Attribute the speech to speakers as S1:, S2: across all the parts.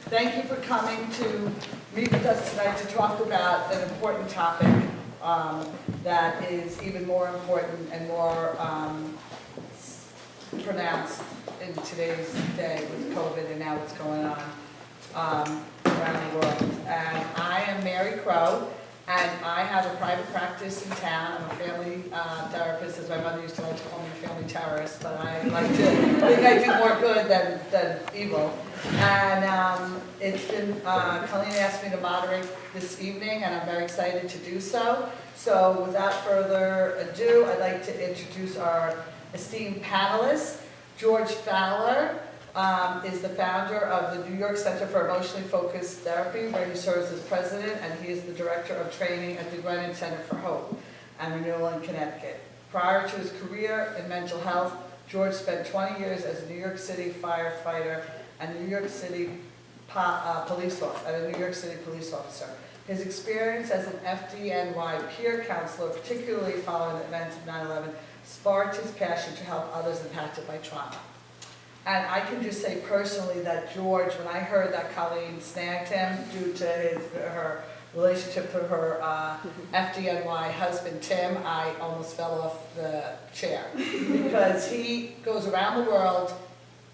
S1: Thank you for coming to meet with us tonight to talk about an important topic that is even more important and more pronounced in today's day with COVID and now what's going on around the world. And I am Mary Crow, and I have a private practice in town. I'm a family therapist, as my mother used to like to call me a family terrorist, but I like to think I do more good than evil. And it's been, Colleen asked me to moderate this evening, and I'm very excited to do so. So without further ado, I'd like to introduce our esteemed panelists. George Fowler is the founder of the New York Center for Emotionally Focused Therapy, where he serves as president, and he is the director of training at the Glennon Center for Hope and Renewal in Connecticut. Prior to his career in mental health, George spent 20 years as a New York City firefighter and a New York City police officer. His experience as an FDNY peer counselor, particularly following the events of 9/11, sparked his passion to help others impacted by trauma. And I can just say personally that George, when I heard that Colleen snagged him due to her relationship to her FDNY husband, Tim, I almost fell off the chair. Because he goes around the world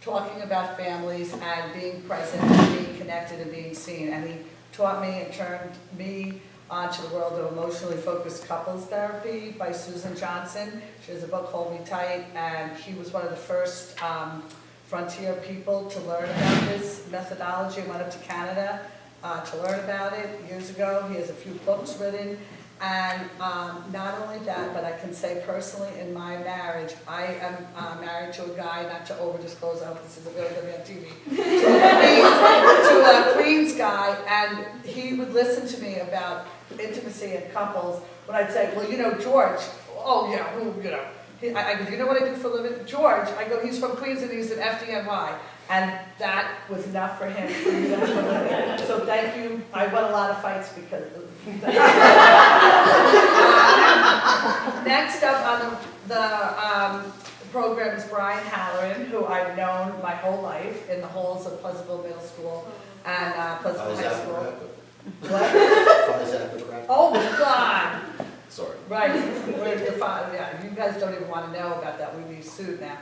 S1: talking about families and being present and being connected and being seen. And he taught me and turned me onto the world of emotionally focused couples therapy by Susan Johnson. She has a book called Me Tight, and he was one of the first frontier people to learn about this methodology. I went up to Canada to learn about it years ago. He has a few books written. And not only that, but I can say personally in my marriage, I am married to a guy, not to over-disclose, I hope this isn't really going to be on TV, to a Queens guy, and he would listen to me about intimacy and couples when I'd say, well, you know, George, oh yeah, well, you know. I go, do you know what I do for a living? George, I go, he's from Queens and he's an FDNY. And that was enough for him. So thank you. I won a lot of fights because of next up on the program is Brian Halloran, who I've known my whole life in the halls of Pleasantville Middle School and Pleasantville High School. What? Oh my God!
S2: Sorry.
S1: Right, yeah, you guys don't even want to know about that, we'd be sued now.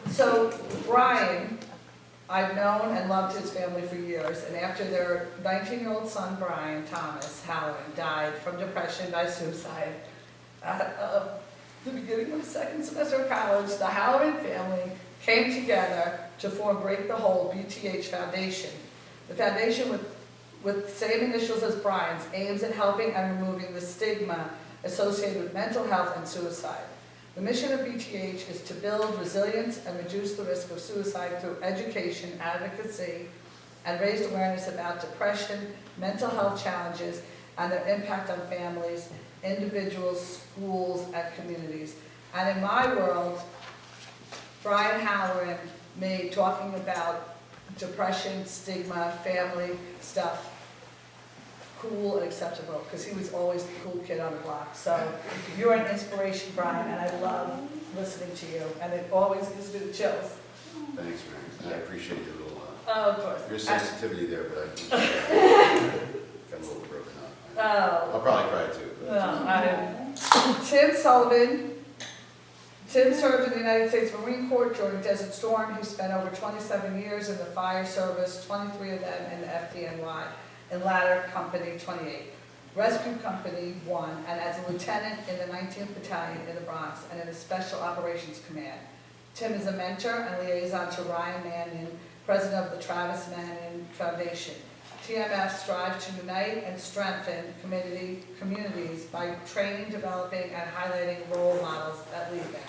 S1: So Brian, I've known and loved his family for years, and after their 19-year-old son, Brian Thomas Halloran, died from depression by suicide at the beginning of the second semester of college, the Halloran family came together to form Break the Hold BTH Foundation. The foundation with the same initials as Brian's, aims at helping and removing the stigma associated with mental health and suicide. The mission of BTH is to build resilience and reduce the risk of suicide through education, advocacy, and raised awareness about depression, mental health challenges, and their impact on families, individuals, schools, and communities. And in my world, Brian Halloran made talking about depression, stigma, family stuff cool and acceptable, because he was always the cool kid on the block. So you're an inspiration, Brian, and I love listening to you, and it always gives me the chills.
S2: Thanks, Mary. I appreciate your little,
S1: Of course.
S2: your sensitivity there, but I got a little broken up.
S1: Oh.
S2: I'll probably cry too. But
S1: Tim Sullivan. Tim served in the United States Marine Corps during Desert Storm. He spent over 27 years in the fire service, 23 of them in the FDNY, in Ladder Company 28, Rescue Company 1, and as a lieutenant in the 19th Battalion in the Bronx and in the Special Operations Command. Tim is a mentor and liaison to Ryan Mannion, president of the Travis Mannion Foundation. TMF strives to unite and strengthen communities by training, developing, and highlighting role models that lead them.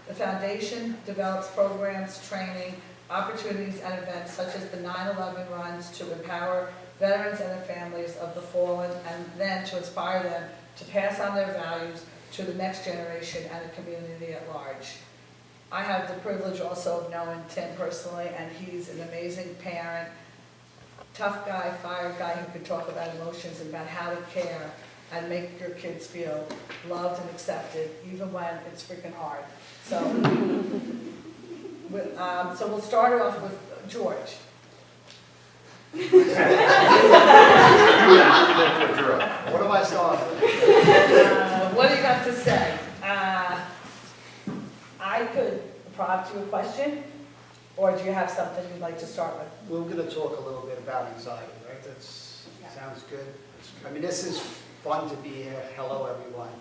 S1: The foundation develops programs, training, opportunities, and events such as the 9/11 runs to empower veterans and their families of the fallen, and then to inspire them to pass on their values to the next generation and the community at large. I have the privilege also of knowing Tim personally, and he's an amazing parent, tough guy, fire guy who can talk about emotions and about how to care and make your kids feel loved and accepted, even when it's freaking hard. So, so we'll start off with George.
S3: What am I starting with?
S1: What do you got to say? I could prompt you a question, or do you have something you'd like to start with?
S3: We're going to talk a little bit about anxiety, right? That sounds good. I mean, this is fun to be here. Hello, everyone.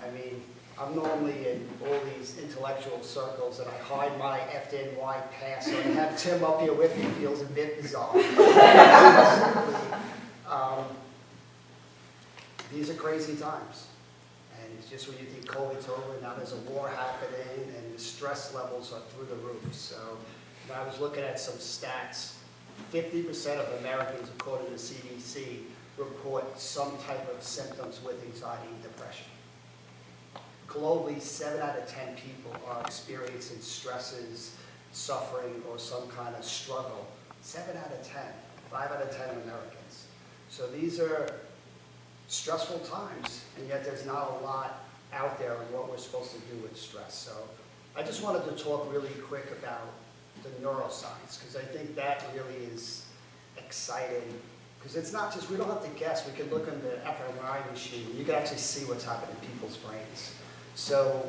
S3: I mean, I'm normally in all these intellectual circles, and I hide my FNY pass, so to have Tim up here with me feels a bit bizarre. These are crazy times. And it's just when you think COVID's over, now there's a war happening, and the stress levels are through the roof. So when I was looking at some stats, 50% of Americans, according to the CDC, report some type of symptoms with anxiety and depression. Globally, 7 out of 10 people are experiencing stresses, suffering, or some kind of struggle. 7 out of 10, 5 out of 10 Americans. So these are stressful times, and yet there's not a lot out there on what we're supposed to do with stress. So I just wanted to talk really quick about the neuroscience, because I think that really is exciting. Because it's not just, we don't have to guess, we can look in the fMRI machine, and you can actually see what's happening in people's brains. So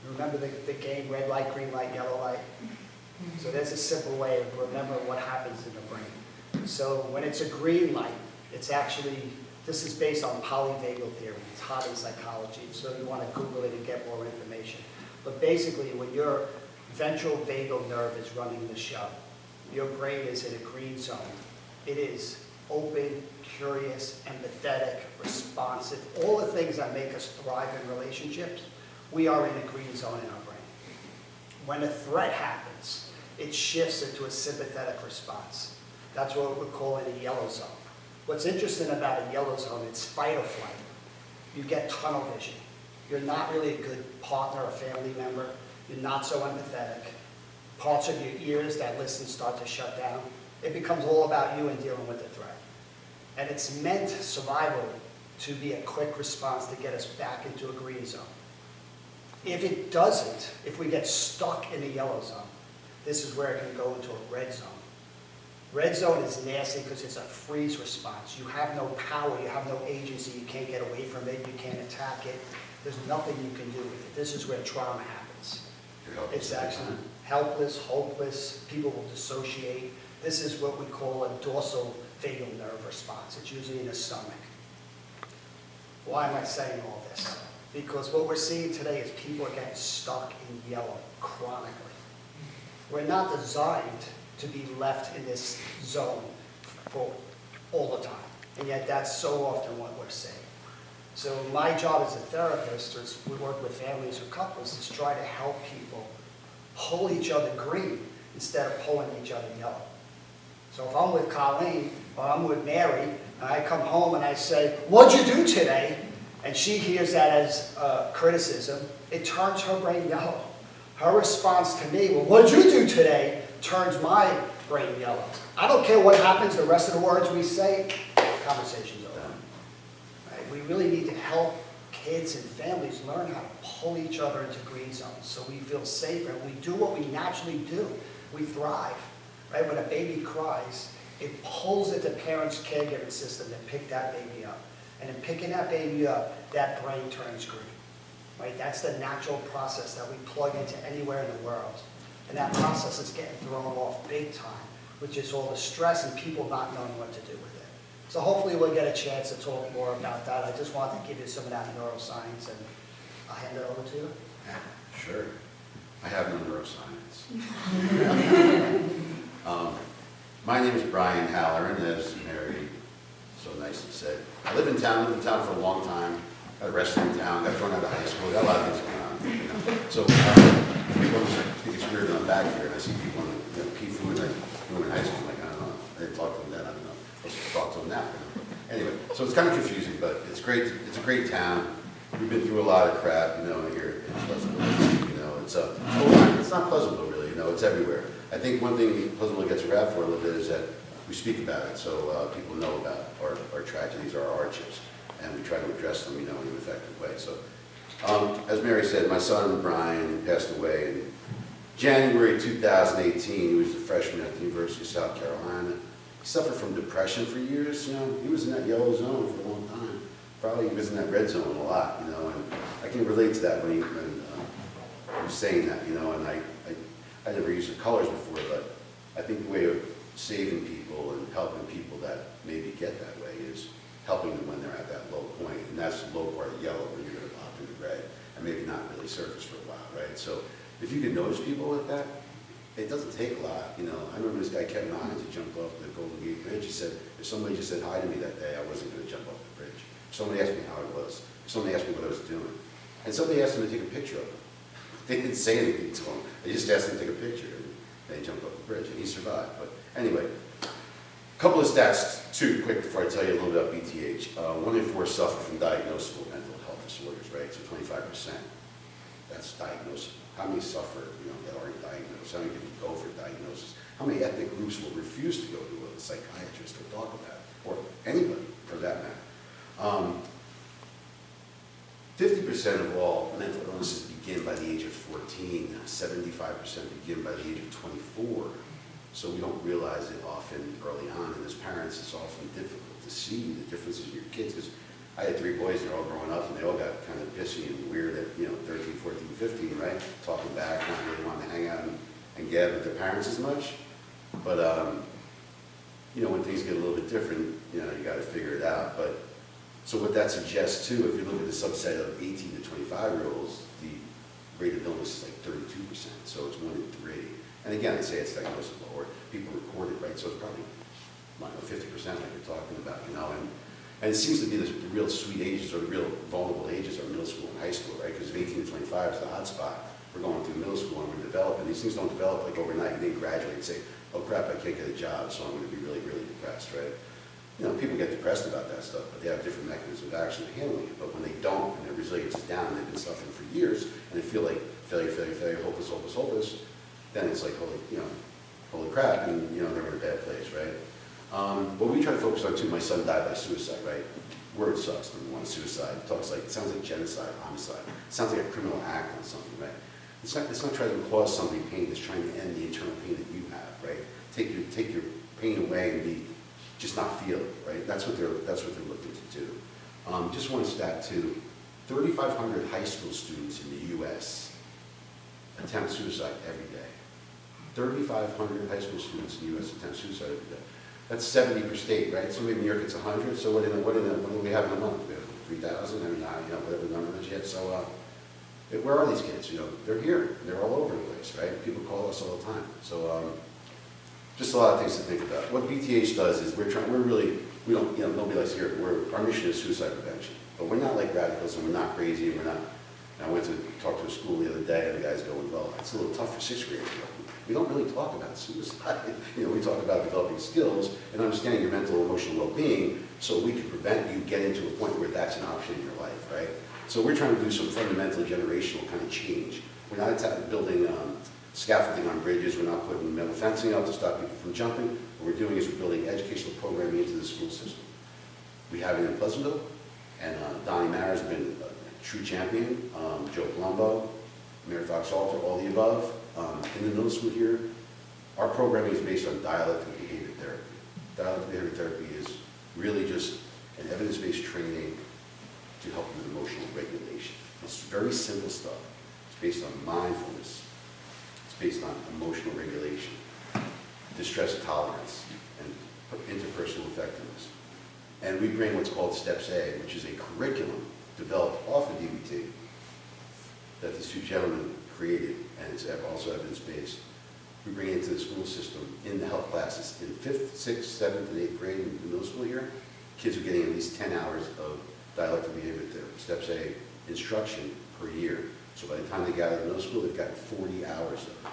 S3: remember the game, red light, green light, yellow light? So there's a simple way of remembering what happens in the brain. So when it's a green light, it's actually, this is based on polyvagal theory. It's hot in psychology, so you want to Google it and get more information. But basically, when your ventral vagal nerve is running the show, your brain is in a green zone. It is open, curious, empathetic, responsive, all the things that make us thrive in relationships, we are in a green zone in our brain. When a threat happens, it shifts into a sympathetic response. That's what we're calling a yellow zone. What's interesting about a yellow zone, it's fight or flight. You get tunnel vision. You're not really a good partner or family member. You're not so empathetic. Parts of your ears that listen start to shut down. It becomes all about you and dealing with the threat. And it's meant, survival, to be a quick response to get us back into a green zone. If it doesn't, if we get stuck in a yellow zone, this is where it can go into a red zone. Red zone is nasty because it's a freeze response. You have no power, you have no agency, you can't get away from it, you can't attack it. There's nothing you can do with it. This is where trauma happens. It's actually helpless, hopeless, people will dissociate. This is what we call a dorsal vagal nerve response. It's usually in the stomach. Why am I saying all this? Because what we're seeing today is people are getting stuck in yellow chronically. We're not designed to be left in this zone for all the time. And yet that's so often what we're seeing. So my job as a therapist, as we work with families or couples, is try to help people pull each other green instead of pulling each other yellow. So if I'm with Colleen or I'm with Mary, and I come home and I say, "What'd you do today?" and she hears that as criticism, it turns her brain yellow. Her response to me, "Well, what'd you do today?" turns my brain yellow. I don't care what happens, the rest of the words we say, conversation's over. Right? We really need to help kids and families learn how to pull each other into green zones so we feel safer and we do what we naturally do. We thrive. Right? When a baby cries, it pulls at the parent's caregiving system to pick that baby up. And in picking that baby up, that brain turns green. Right? That's the natural process that we plug into anywhere in the world. And that process is getting thrown off big time, which is all the stress and people not knowing what to do with it. So hopefully we'll get a chance to talk more about that. I just wanted to give you some of that neuroscience, and I'll hand it over to you.
S2: Yeah, sure. I have no neuroscience. My name is Brian Halloran, as Mary so nicely said. I lived in town for a long time. Got arrested in town, got thrown out of high school, got a lot of things going on. You know. So people think it's weird that I'm back here, and I see people in pea food, like in high school, like, I don't know, I didn't talk to them then, I don't know. Let's talk to them now. You know. Anyway, so it's kind of confusing, but it's great. It's a great town. We've been through a lot of crap, you know, here in Pleasantville. You know, it's not Pleasantville really, you know, it's everywhere. I think one thing Pleasantville gets a rap for a little bit is that we speak about it, so people know about our tragedies, our hardships, and we try to address them, you know, in an effective way. So, as Mary said, my son Brian passed away in January 2018, he was a freshman at the University of South Carolina. He suffered from depression for years, you know. He was in that yellow zone for a long time. Probably he was in that red zone a lot, you know, and I can relate to that when he was saying that, you know, and I never used the colors before, but I think the way of saving people and helping people that maybe get that way is helping them when they're at that low point, and that's the low part of yellow when you're gonna pop into red and maybe not really surface for a while, right? So if you can notice people like that, it doesn't take a lot, you know. I remember this guy Kevin Hines, he jumped off the Golden Gate Bridge. He said, if somebody just said hi to me that day, I wasn't gonna jump off the bridge. If somebody asked me how it was, if somebody asked me what I was doing, and somebody asked him to take a picture of him. They didn't say anything to him, they just asked him to take a picture, and they jumped off the bridge, and he survived. But anyway, a couple of stats, too, quick, before I tell you a little bit about BTH. 1 in 4 suffer from diagnosable mental health disorders, right? So 25%, that's diagnosable. How many suffer, you know, that aren't diagnosed? How many people go for diagnosis? How many ethnic groups will refuse to go to a psychiatrist or talk about it, or anybody for that matter? 50% of all mental illnesses begin by the age of 14. 75% begin by the age of 24. So we don't realize it often early on, and as parents, it's often difficult to see the differences in your kids, because I had 3 boys, and they're all growing up, and they all got kind of pissy and weird at, you know, 13, 14, 15, right? Talking back, not really wanting to hang out and gab with their parents as much. But, you know, when things get a little bit different, you know, you got to figure it out. But, so what that suggests, too, if you look at the subset of 18 to 25-year-olds, the rate of illness is like 32%, so it's 1 in 3. And again, I say it's diagnosable, or people report it, right? So it's probably, I don't know, 50% like you're talking about, you know. And it seems to be the real sweet ages, or the real vulnerable ages, are middle school and high school, right? Because 18 to 25 is the hot spot. We're going through middle school and we're developing. These things don't develop like overnight. You didn't graduate and say, oh crap, I can't get a job, so I'm going to be really, really depressed, right? You know, people get depressed about that stuff, but they have different mechanisms of action of handling it. But when they don't, and their resilience is down, and they've been suffering for years, and they feel like failure, failure, failure, hopeless, hopeless, hopeless, then it's like, holy crap, and you know, they're in a bad place, right? What we try to focus on too, my son died by suicide, right? Word sucks, number one, suicide. It sounds like genocide, homicide. It sounds like a criminal act on something, right? It's not trying to cause somebody pain, it's trying to end the internal pain that you have, right? Take your pain away and just not feel it, right? That's what they're looking to do. Just one stat too, 3,500 high school students in the US attempt suicide every day. 3,500 high school students in the US attempt suicide every day. That's 70 per state, right? So maybe New York gets 100, so what do we have in a month? We have 3,000, I mean, you know, whatever the number is yet. So where are these kids? You know, they're here, they're all over the place, right? People call us all the time. So just a lot of things to think about. What BTH does is we don't, you know, nobody likes to hear it. Our mission is suicide prevention, but we're not like radicals, and we're not crazy, and we're not. I went to talk to a school the other day, and the guy's going, well, it's a little tough for 6th graders. We don't really talk about suicide. You know, we talk about developing skills and understanding your mental and emotional well-being, so we can prevent you getting to a point where that's an option in your life, right? So we're trying to do some fundamental generational kind of change. We're not building scaffolding on bridges. We're not putting metal fencing up to stop people from jumping. What we're doing is we're building educational programming into the school system. We have it in Pleasantville, and Donnie Maher's been a true champion. Joe Palumbo, Mary Fox Alter, all the above. In the middle school here, our programming is based on dialectical behavior therapy. Dialectical behavior therapy is really just an evidence-based training to help with emotional regulation. It's very simple stuff. It's based on mindfulness. It's based on emotional regulation, distress tolerance, and interpersonal effectiveness. And we bring what's called Steps A, which is a curriculum developed off of DBT that these 2 gentlemen created, and it's also evidence-based. We bring it into the school system in the health classes in 5th, 6th, 7th, and 8th grade in the middle school here. Kids are getting at least 10 hours of dialectical behavior therapy, Steps A instruction per year. So by the time they get out of middle school, they've gotten 40 hours of it.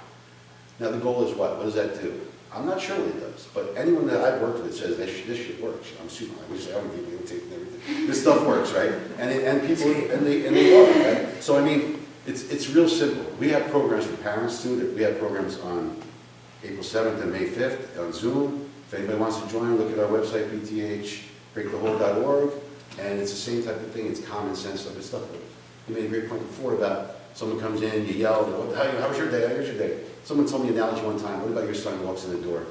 S2: Now the goal is what? What does that do? I'm not sure what it does, but anyone that I've worked with says this shit works. I'm super. I wish I would be videotaping and everything. This stuff works, right? And people and they love it, right? So I mean, it's real simple. We have programs for parents too. We have programs on April 7th and May 5th on Zoom. If anybody wants to join, look at our website, bthbreakthewhole.org, and it's the same type of thing. It's common sense stuff. It's stuff You made a great point before about someone comes in, you yell, how was your day? How was your day? Someone told me an analogy one time, what about your son walks in the door,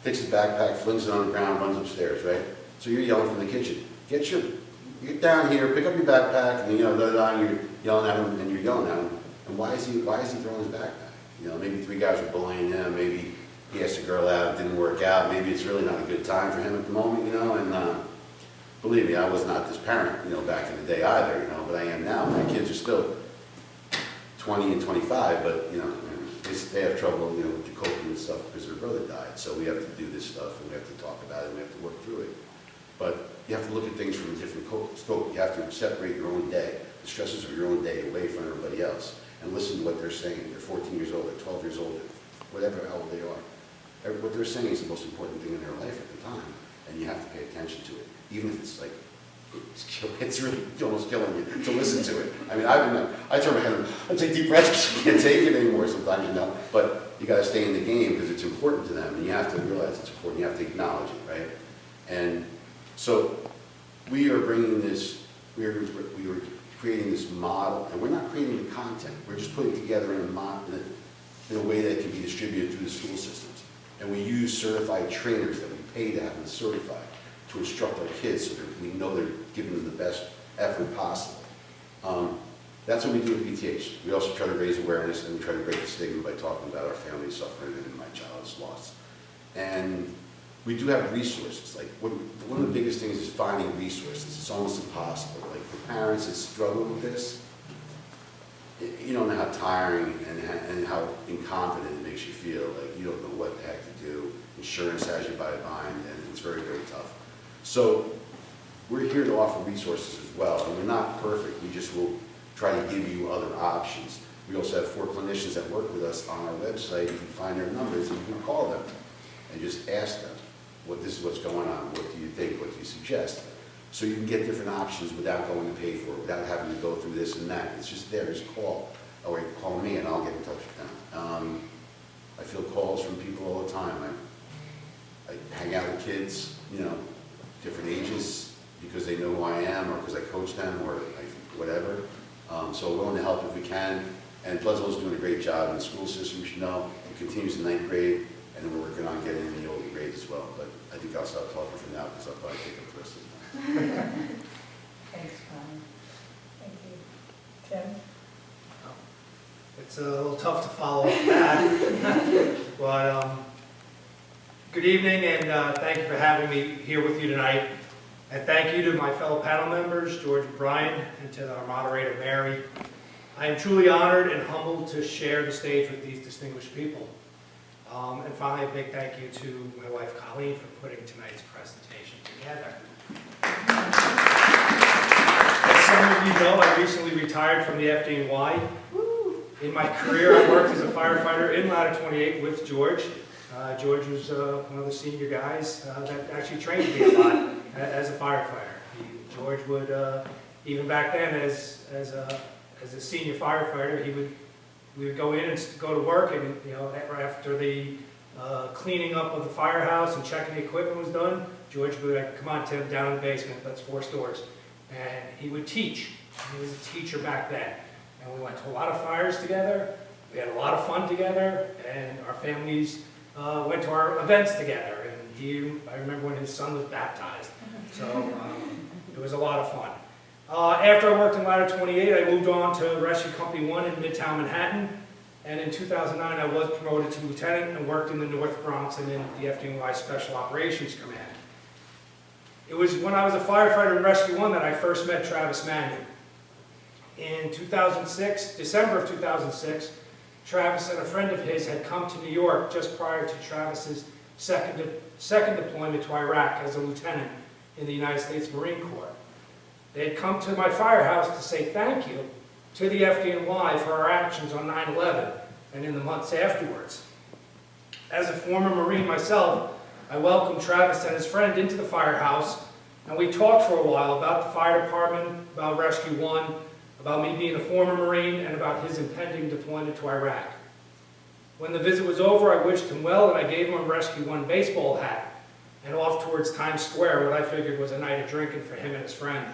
S2: takes his backpack, flings it on the ground, runs upstairs, right? So you're yelling from the kitchen, get down here, pick up your backpack, and you're yelling at him, and you're yelling at him. And why is he throwing his backpack? Maybe 3 guys are bullying him, maybe he asked a girl out, it didn't work out, maybe it's really not a good time for him at the moment, and believe me, I was not this parent, back in the day either, but I am now. My kids are still 20 and 25, but, they have trouble, with the coping and stuff because their brother died. So we have to do this stuff, and we have to talk about it, and we have to work through it. But you have to look at things from a different scope. You have to separate your own day, the stresses of your own day away from everybody else, and listen to what they're saying. They're 14 years old, they're 12 years old, whatever how old they are. What they're saying is the most important thing in their life at the time, and you have to pay attention to it, even if it's like, it's really almost killing you to listen to it. I mean, I turn my head and I take deep breaths because you can't take it anymore sometimes, but you got to stay in the game because it's important to them, and you have to realize it's important. You have to acknowledge it, right? And so we are bringing this, we are creating this model, and we're not creating the content. We're just putting it together in a way that can be distributed through the school systems. And we use certified trainers that we pay to have them certified to instruct our kids so that we know they're giving them the best effort possible. That's what we do at PTH. We also try to raise awareness, and we try to break the stigma by talking about our family suffering and my child's loss. And we do have resources. Like one of the biggest things is finding resources. It's almost impossible. Like for parents that struggle with this, you don't know how tiring and how incompetent it makes you feel. Like you don't know what the heck to do. Insurance has you by a bind, and it's very, very tough. So we're here to offer resources as well, and we're not perfect. We just will try to give you other options. We also have 4 clinicians that work with us on our website. You can find their numbers, and you can call them and just ask them, this is what's going on, what do you think, what do you suggest? So you can get different options without going to pay for it, without having to go through this and that. It's just there, just call. Or call me and I'll get in touch with them. I feel calls from people all the time. I hang out with kids, different ages, because they know who I am, or because I coach them, or whatever. So we're willing to help if we can. And Pleasantville's doing a great job in the school system, you should know. It continues in 9th grade, and then we're working on getting in the older grades as well. But I think I'll stop talking for now, because I'll probably take up the rest of the time.
S1: Thanks, Brian. Thank you. Tim?
S4: It's a little tough to follow up that, but good evening, and thank you for having me here with you tonight. And thank you to my fellow panel members, George and Brian, and to our moderator, Mary. I am truly honored and humbled to share the stage with these distinguished people. And finally, a big thank you to my wife, Colleen, for putting tonight's presentation together. As some of you know, I recently retired from the FDNY. In my career, I worked as a firefighter in Ladder 28 with George. George was one of the senior guys that actually trained me a lot as a firefighter. George would, even back then as a senior firefighter, we would go in and go to work, and after the cleaning up of the firehouse and checking the equipment was done, George would be like, "Come on, Tim, down in the basement, that's 4 stores." And he would teach. He was a teacher back then. And we went to a lot of fires together, we had a lot of fun together, and our families went to our events together. And I remember when his son was baptized, so it was a lot of fun. After I worked in Ladder 28, I moved on to Rescue Company 1 in Midtown Manhattan, and in 2009 I was promoted to lieutenant and worked in the North Bronx and in the FDNY Special Operations Command. It was when I was a firefighter in Rescue 1 that I first met Travis Mannion. In 2006, December of 2006, Travis and a friend of his had come to New York just prior to Travis's second deployment to Iraq as a lieutenant in the United States Marine Corps. They had come to my firehouse to say thank you to the FDNY for our actions on 9/11 and in the months afterwards. As a former Marine myself, I welcomed Travis and his friend into the firehouse, and we talked for a while about the fire department, about Rescue 1, about me being a former Marine, and about his impending deployment to Iraq. When the visit was over, I wished him well, and I gave him a Rescue 1 baseball hat, and off towards Times Square, what I figured was a night of drinking for him and his friend.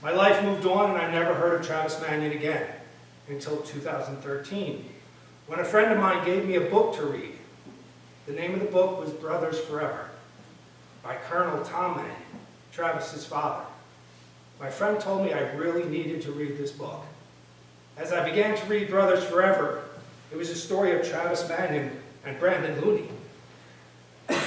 S4: My life moved on and I never heard of Travis Manion again until 2013, when a friend of mine gave me a book to read. The name of the book was Brothers Forever by Colonel Tom Manion, Travis's father. My friend told me I really needed to read this book. As I began to read Brothers Forever, it was a story of Travis Manion and Brandon Looney.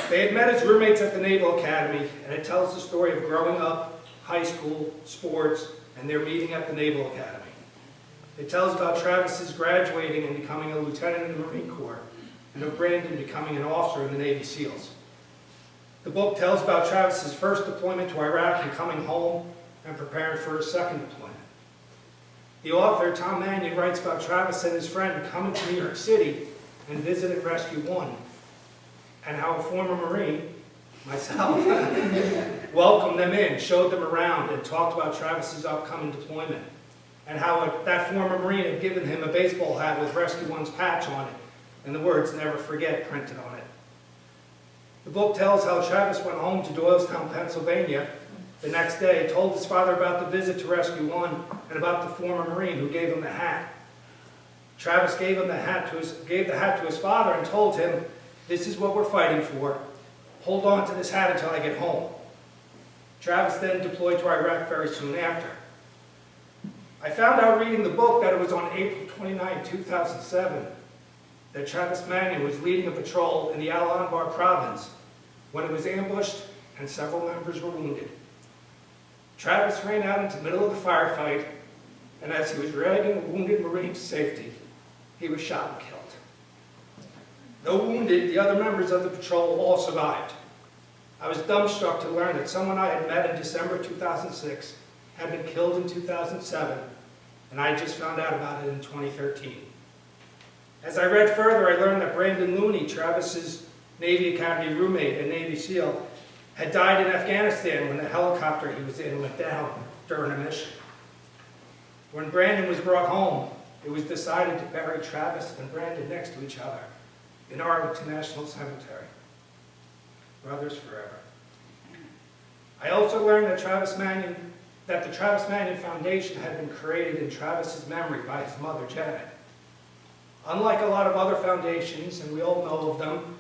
S4: They had met as roommates at the Naval Academy, and it tells the story of growing up, high school, sports, and their meeting at the Naval Academy. It tells about Travis's graduating and becoming a lieutenant in the Marine Corps, and of Brandon becoming an officer in the Navy SEALs. The book tells about Travis's first deployment to Iraq and coming home and preparing for his second deployment. The author, Tom Manion, writes about Travis and his friend coming to New York City and visited Rescue 1, and how a former Marine, myself, welcomed them in, showed them around, and talked about Travis's upcoming deployment, and how that former Marine had given him a baseball hat with Rescue 1's patch on it, and the words "Never Forget" printed on it. The book tells how Travis went home to Doylestown, Pennsylvania the next day, told his father about the visit to Rescue 1 and about the former Marine who gave him the hat. Travis gave the hat to his father and told him, "This is what we're fighting for. Hold on to this hat until I get home." Travis then deployed to Iraq very soon after. I found out reading the book that it was on April 29, 2007, that Travis Manion was leading a patrol in the Al Anbar province when it was ambushed and several members were wounded. Travis ran out into the middle of the firefight, and as he was dragging a wounded Marine to safety, he was shot and killed. Though wounded, the other members of the patrol all survived. I was dumbstruck to learn that someone I had met in December 2006 had been killed in 2007, and I just found out about it in 2013. As I read further, I learned that Brandon Looney, Travis's Navy Academy roommate and Navy SEAL, had died in Afghanistan when the helicopter he was in went down during a mission. When Brandon was brought home, it was decided to bury Travis and Brandon next to each other in Arlington National Cemetery. Brothers forever. I also learned that the Travis Manion Foundation had been created in Travis's memory by his mother, Janet. Unlike a lot of other foundations, and we all know of them,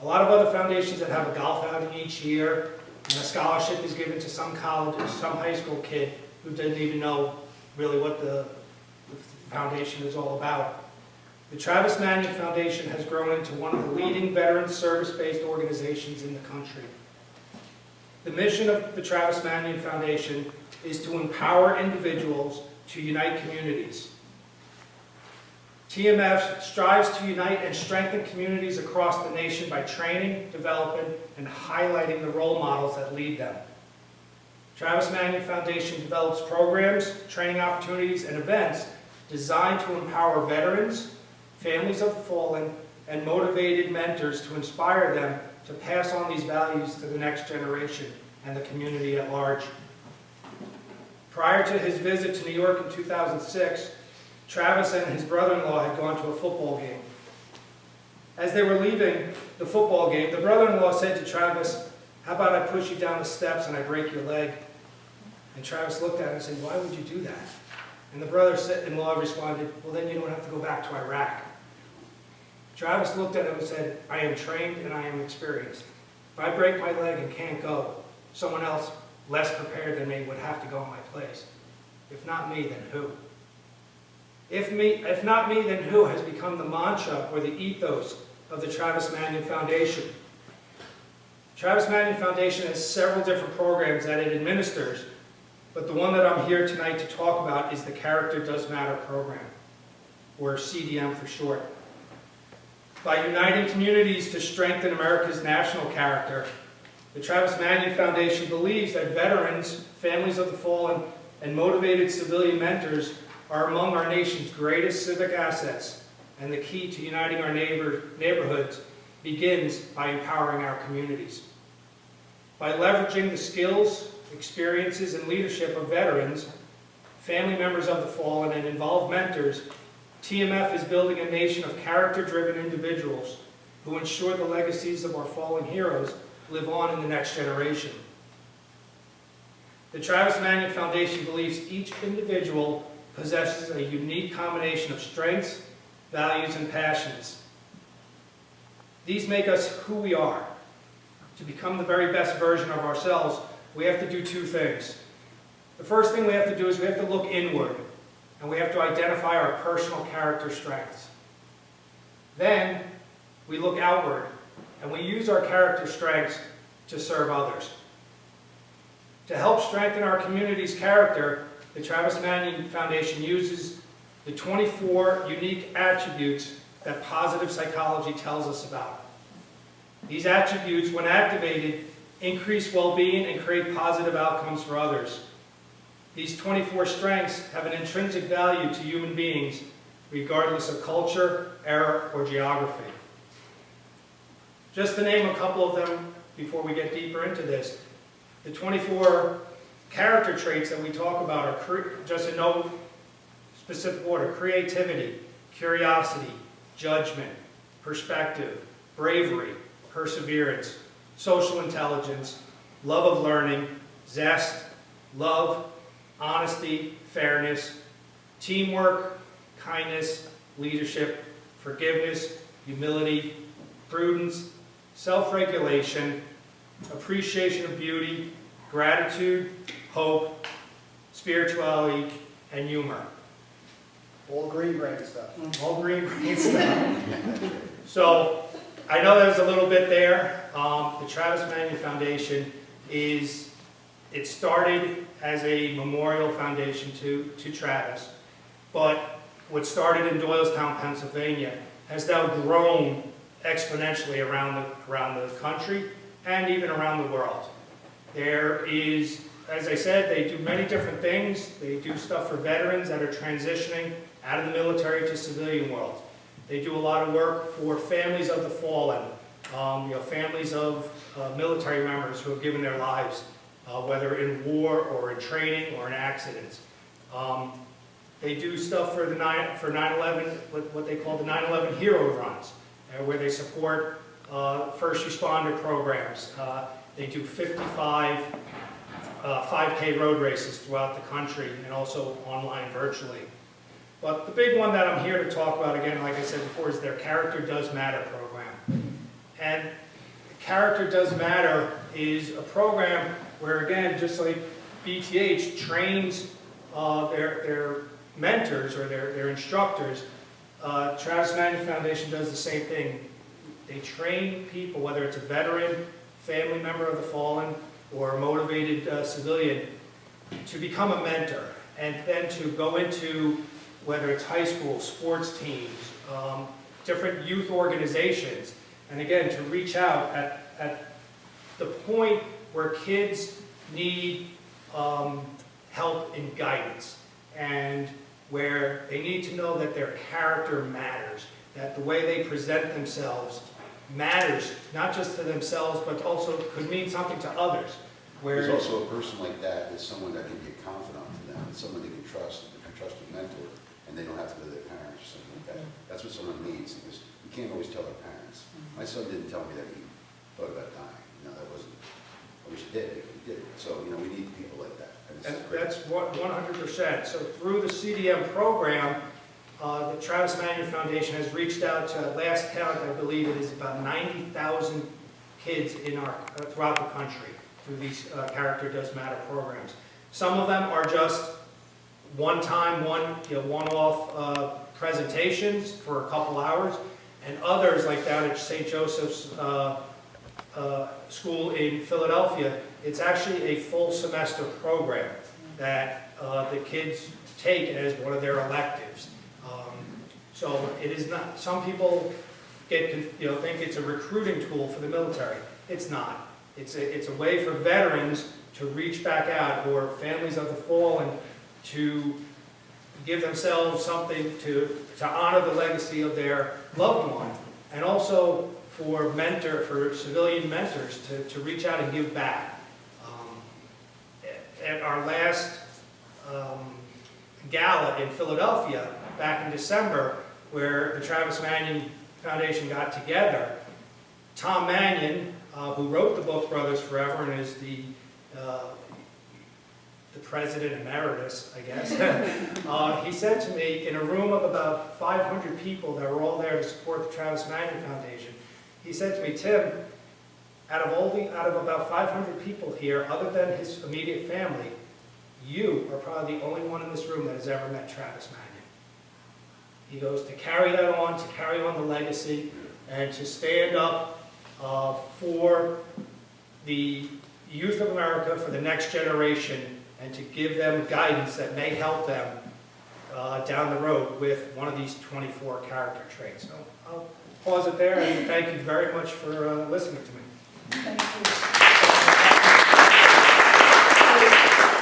S4: a lot of other foundations that have a golf outing each year, and a scholarship is given to some college or some high school kid who didn't even know really what the foundation is all about. The Travis Manion Foundation has grown into one of the leading veteran service-based organizations in the country. The mission of the Travis Manion Foundation is to empower individuals to unite communities. TMF strives to unite and strengthen communities across the nation by training, developing, and highlighting the role models that lead them. Travis Manion Foundation develops programs, training opportunities, and events designed to empower veterans, families of the fallen, and motivated mentors to inspire them to pass on these values to the next generation and the community at large. Prior to his visit to New York in 2006, Travis and his brother-in-law had gone to a football game. As they were leaving the football game, the brother-in-law said to Travis, "How about I push you down the steps and I break your leg?" And Travis looked at him and said, "Why would you do that?" And the brother-in-law responded, "Well, then you don't have to go back to Iraq." Travis looked at him and said, "I am trained and I am experienced. If I break my leg and can't go, someone else less prepared than me would have to go in my place. If not me, then who?" If not me, then who has become the mantra or the ethos of the Travis Manion Foundation. Travis Manion Foundation has several different programs that it administers, but the one that I'm here tonight to talk about is the Character Does Matter program, or CDM for short. By uniting communities to strengthen America's national character, the Travis Manion Foundation believes that veterans, families of the fallen, and motivated civilian mentors are among our nation's greatest civic assets, and the key to uniting our neighborhoods begins by empowering our communities. By leveraging the skills, experiences, and leadership of veterans, family members of the fallen, and involved mentors, TMF is building a nation of character-driven individuals who ensure the legacies of our fallen heroes live on in the next generation. The Travis Manion Foundation believes each individual possesses a unique combination of strengths, values, and passions. These make us who we are. To become the very best version of ourselves, we have to do two things. The first thing we have to do is we have to look inward, and we have to identify our personal character strengths. Then, we look outward, and we use our character strengths to serve others. To help strengthen our community's character, the Travis Manion Foundation uses the 24 unique attributes that positive psychology tells us about. These attributes, when activated, increase well-being and create positive outcomes for others. These 24 strengths have an intrinsic value to human beings, regardless of culture, era, or geography. Just to name a couple of them before we get deeper into this, the 24 character traits that we talk about are, just in no specific order: creativity, curiosity, judgment, perspective, bravery, perseverance, social intelligence, love of learning, zest, love, honesty, fairness, teamwork, kindness, leadership, forgiveness, humility, prudence, self-regulation, appreciation of beauty, gratitude, hope, spirituality, and humor.
S3: All green brand stuff.
S4: All green stuff. So, I know there's a little bit there. The Travis Manion Foundation it started as a memorial foundation to Travis, but what started in Doylestown, Pennsylvania, has now grown exponentially around the country and even around the world. There is, as I said, they do many different things. They do stuff for veterans that are transitioning out of the military to civilian world. They do a lot of work for families of the fallen, families of military members who have given their lives, whether in war or in training or in accidents. They do stuff for 9/11, what they call the 9/11 hero runs, where they support first responder programs. They do 55 5K road races throughout the country and also online virtually. But the big one that I'm here to talk about, again, like I said before, is their Character Does Matter program. And Character Does Matter is a program where, again, just like BTH trains their mentors or their instructors, Travis Manion Foundation does the same thing. They train people, whether it's a veteran, family member of the fallen, or a motivated civilian, to become a mentor, and then to go into, whether it's high school, sports teams, different youth organizations, and again, to reach out at the point where kids need help and guidance, and where they need to know that their character matters, that the way they present themselves matters, not just to themselves, but also could mean something to others.
S2: There's also a person like that is someone that can be a confidant to them, it's someone they can trust, a trusted mentor, and they don't have to go to their parents or something like that. That's what someone needs, because you can't always tell their parents. My son didn't tell me that he thought about dying. That wasn't, I wish he did, he did. So, we need people like that.
S4: And that's 100%. So through the CDM program, the Travis Manion Foundation has reached out to, last count, I believe it is about 90,000 kids in throughout the country through these Character Does Matter programs. Some of them are just one-time, one-off presentations for a couple hours, and others, like down at St. Joseph's School in Philadelphia, it's actually a full semester program that the kids take as one of their electives. So it is not, some people think it's a recruiting tool for the military. It's not. It's a way for veterans to reach back out, or families of the fallen, to give themselves something to honor the legacy of their loved one, and also for civilian mentors to reach out and give back. At our last gala in Philadelphia back in December, where the Travis Manion Foundation got together, Tom Manion, who wrote the book Brothers Forever and is the the president emeritus, I guess, he said to me, in a room of about 500 people that were all there to support the Travis Magnin Foundation, he said to me, Tim, out of about 500 people here, other than his immediate family, you are probably the only one in this room that has ever met Travis Magnin. He goes, to carry that on, to carry on the legacy, and to stand up for the youth of America, for the next generation, and to give them guidance that may help them down the road with one of these 24 character traits. So I'll pause it there, and thank you very much for listening to me.
S1: Thank you.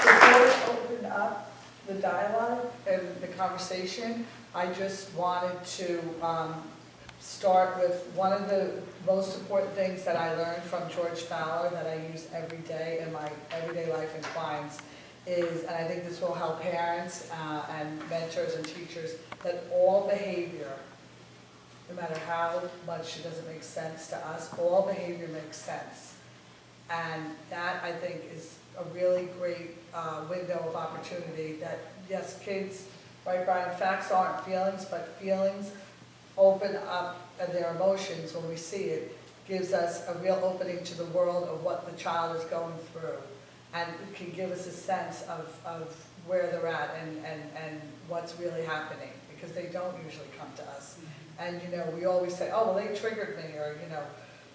S1: Before we open up the dialogue and the conversation, I just wanted to start with one of the most important things that I learned from George Fowler that I use every day in my everyday life and clients is, and I think this will help parents and mentors and teachers, that all behavior, no matter how much it doesn't make sense to us, all behavior makes sense. And that, I think, is a really great window of opportunity that, yes, kids, right, Brian, facts aren't feelings, but feelings open up their emotions when we see it, gives us a real opening to the world of what the child is going through. And it can give us a sense of where they're at and what's really happening, because they don't usually come to us. And, you know, we always say, oh, well, they triggered me, or, you know,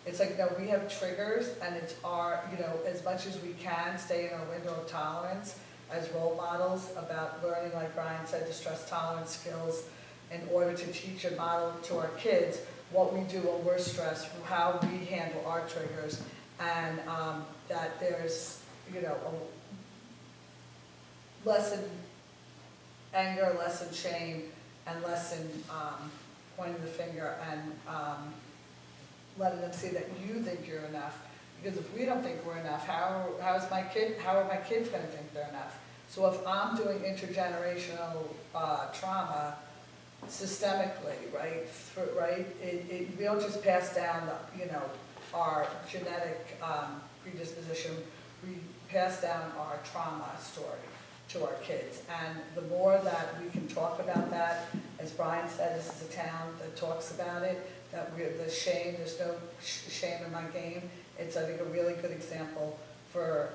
S1: it's like, no, we have triggers, and it's our, you know, as much as we can, stay in our window of tolerance as role models about learning, like Brian said, the stress tolerance skills in order to teach and model to our kids what we do when we're stressed, how we handle our triggers, and that there's, you know, a lessen anger, lessen shame, and lessen pointing the finger and letting them see that you think you're enough. Because if we don't think we're enough, how are my kids going to think they're enough? So if I'm doing intergenerational trauma systemically, right, we don't just pass down, you know, our genetic predisposition. We pass down our trauma story to our kids. And the more that we can talk about that, as Brian said, this is a town that talks about it, that the shame, there's no shame in my game. It's, I think, a really good example for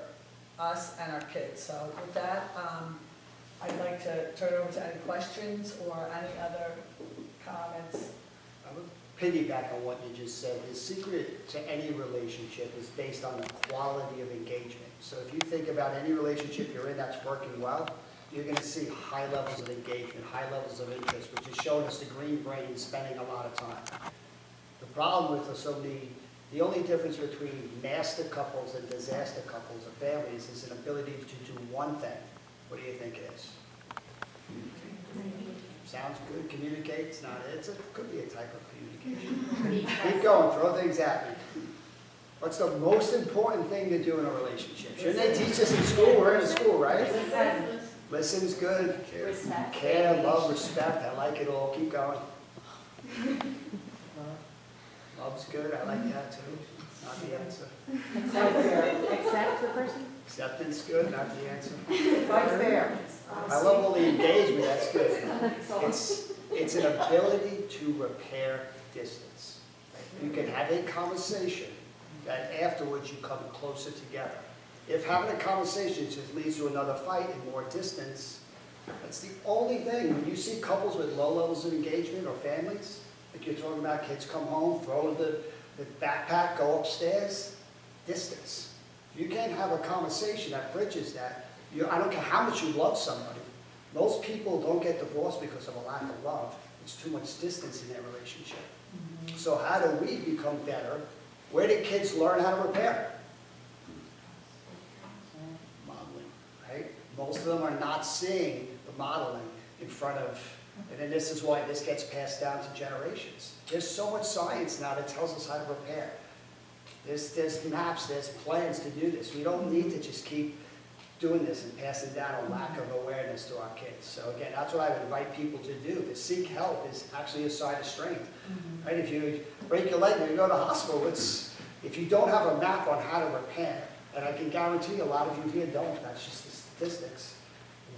S1: us and our kids. So with that, I'd like to turn it over to any questions or any other comments.
S3: I would piggyback on what you just said. The secret to any relationship is based on the quality of engagement. So if you think about any relationship you're in that's working well, you're going to see high levels of engagement, high levels of interest, which is showing us the green brain spending a lot of time. The problem with the only difference between master couples and disaster couples or families is an ability to do one thing. What do you think it is? Sounds good, communicates, not, could be a type of communication. Keep going, throw things at me. What's the most important thing to do in a relationship? Shouldn't they teach us in school? We're in school, right? Listen's good.
S5: Respect.
S3: Care, love, respect, I like it all. Keep going. Love's good, I like that too. Not the answer.
S5: Accept the person?
S3: Acceptance good, not the answer.
S1: Right there.
S3: I love all the engagement, that's good. It's an ability to repair distance. You can have a conversation that afterwards you come closer together. If having a conversation just leads to another fight and more distance, that's the only thing. When you see couples with low levels of engagement or families, like you're talking about, kids come home, throw the backpack, go upstairs, distance. You can't have a conversation that bridges that. I don't care how much you love somebody. Most people don't get divorced because of a lack of love. It's too much distance in their relationship. So how do we become better? Where do kids learn how to repair? Modeling, right? Most of them are not seeing the modeling in front of, and then this is why this gets passed down to generations. There's so much science now that tells us how to repair. There's maps, there's plans to do this. We don't need to just keep doing this and passing down a lack of awareness to our kids. So again, that's what I would invite people to do. To seek help is actually a sign of strength. Right? If you break your leg and you go to the hospital, if you don't have a map on how to repair, and I can guarantee a lot of you here don't, that's just statistics.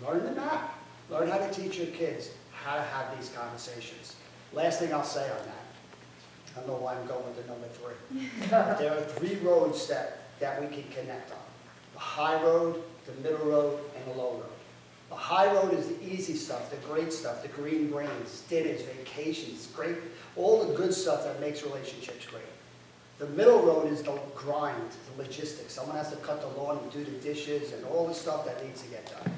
S3: Learn the map. Learn how to teach your kids how to have these conversations. Last thing I'll say on that, I don't know why I'm going with the number 3. There are 3 roads that we can connect on. The high road, the middle road, and the low road. The high road is the easy stuff, the great stuff, the green brains, dinners, vacations, great, all the good stuff that makes relationships great. The middle road is the grind, the logistics. Someone has to cut the lawn and do the dishes and all the stuff that needs to get done.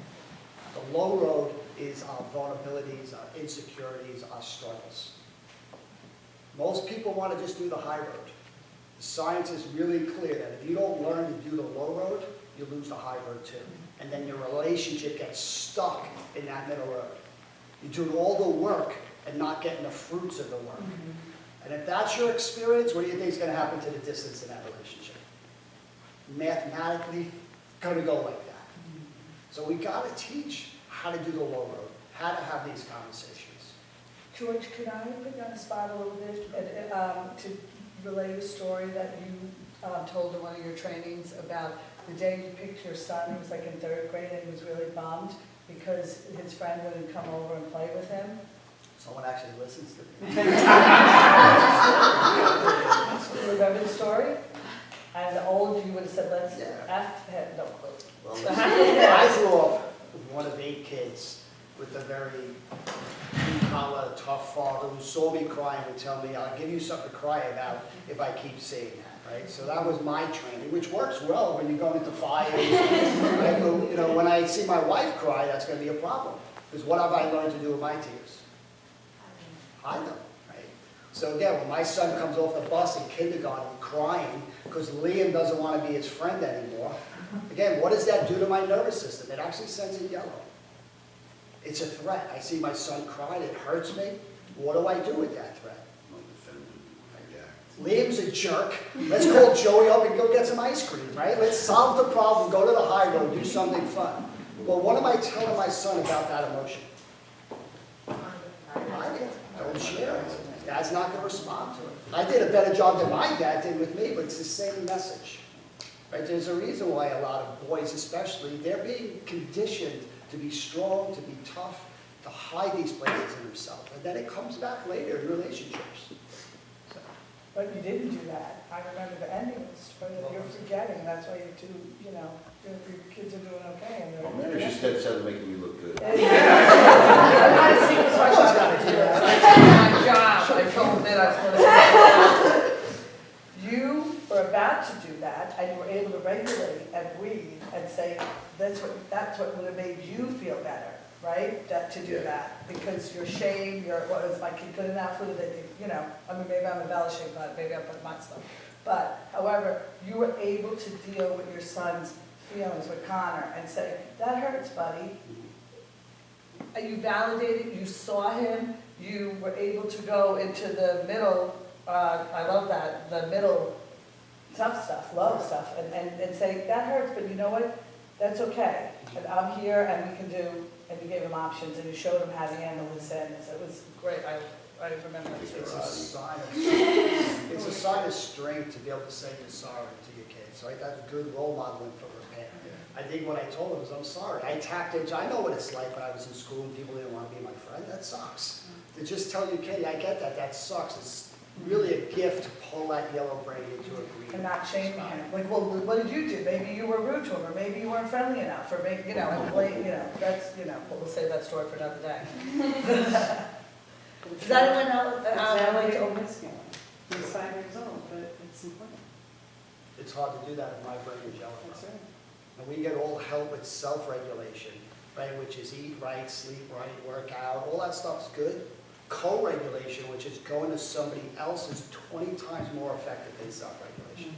S3: The low road is our vulnerabilities, our insecurities, our struggles. Most people want to just do the high road. The science is really clear that if you don't learn to do the low road, you lose the high road too. And then your relationship gets stuck in that middle road. You're doing all the work and not getting the fruits of the work. And if that's your experience, what do you think is going to happen to the distance in that relationship? Mathematically, it's going to go like that. So we got to teach how to do the low road, how to have these conversations.
S1: George, could I put you on the spot a little bit to relay the story that you told in one of your trainings about the day you picked your son? He was like in 3rd grade and he was really bummed because his friend wouldn't come over and play with him.
S3: Someone actually listens to me.
S1: Do you remember the story? And the old you would have said, let's
S3: Yeah.
S1: F him, no clue.
S3: Well, I grew up with one of 8 kids with a very blue-collar, tough father who saw me cry and would tell me, I'll give you something to cry about if I keep saying that, right? So that was my training, which works well when you're going into fires. Right? You know, when I see my wife cry, that's going to be a problem. Because what have I learned to do with my tears? Hide them, right? So again, when my son comes off the bus in kindergarten crying because Liam doesn't want to be his friend anymore, again, what does that do to my nervous system? It actually sends it yellow. It's a threat. I see my son cry, it hurts me. What do I do with that threat?
S2: I'll defend him.
S3: Liam's a jerk. Let's call Joey up and go get some ice cream, right? Let's solve the problem, go to the high road, do something fun. Well, what am I telling my son about that emotion? Hide it. Don't share it. Dad's not going to respond to it. I did a better job than my dad did with me, but it's the same message. Right? There's a reason why a lot of boys especially, they're being conditioned to be strong, to be tough, to hide these places in themselves. And then it comes back later in relationships. So,
S1: But you didn't do that. I remember the ending was, but you're forgetting, that's why you're too, you know, your kids are doing okay and
S2: Well,
S1: they're.
S2: maybe she said making you look good.
S1: I'm not a secret
S3: Someone's gotta do that.
S1: That's my job. I told them that I was going to say. You were about to do that, and you were able to regulate and breathe and say, that's what would have made you feel better, right? To do
S2: Yeah.
S1: that, because your shame, what was my kid good enough? Who did they think? You know, I mean, maybe I'm embellishing, but maybe I'm putting my stuff. But, however, you were able to deal with your son's feelings with Connor and say, that hurts, buddy. And you validated, you saw him, you were able to go into the middle, I love that, the middle tough stuff, low stuff, and say, that hurts, but you know what? That's okay. And I'm here and we can do, and you gave him options and you showed him how to handle his sadness. It was great. I remember that.
S3: It's a sign of strength to be able to say you're sorry to your kids, right? That's good role modeling for a parent. I think what I told him was, I'm sorry. I tapped into, I know what it's like when I was in school and people didn't want to be my friend. That sucks. To just tell your kid, I get that, that sucks. It's really a gift to pull that yellow brain into a green.
S1: And not shaming him. Like, well, what did you do? Maybe you were rude to him, or maybe you weren't friendly enough, or maybe, you know, and blame, you know, that's, you know, we'll save that story for another day. Does anyone else, like to open?
S5: He's 5 years old, but it's important.
S3: It's hard to do that if my brain is yellow.
S5: That's right.
S3: And we get all help with self-regulation, right, which is eat right, sleep right, work out, all that stuff's good. Co-regulation, which is going to somebody else, is 20 times more effective than self-regulation.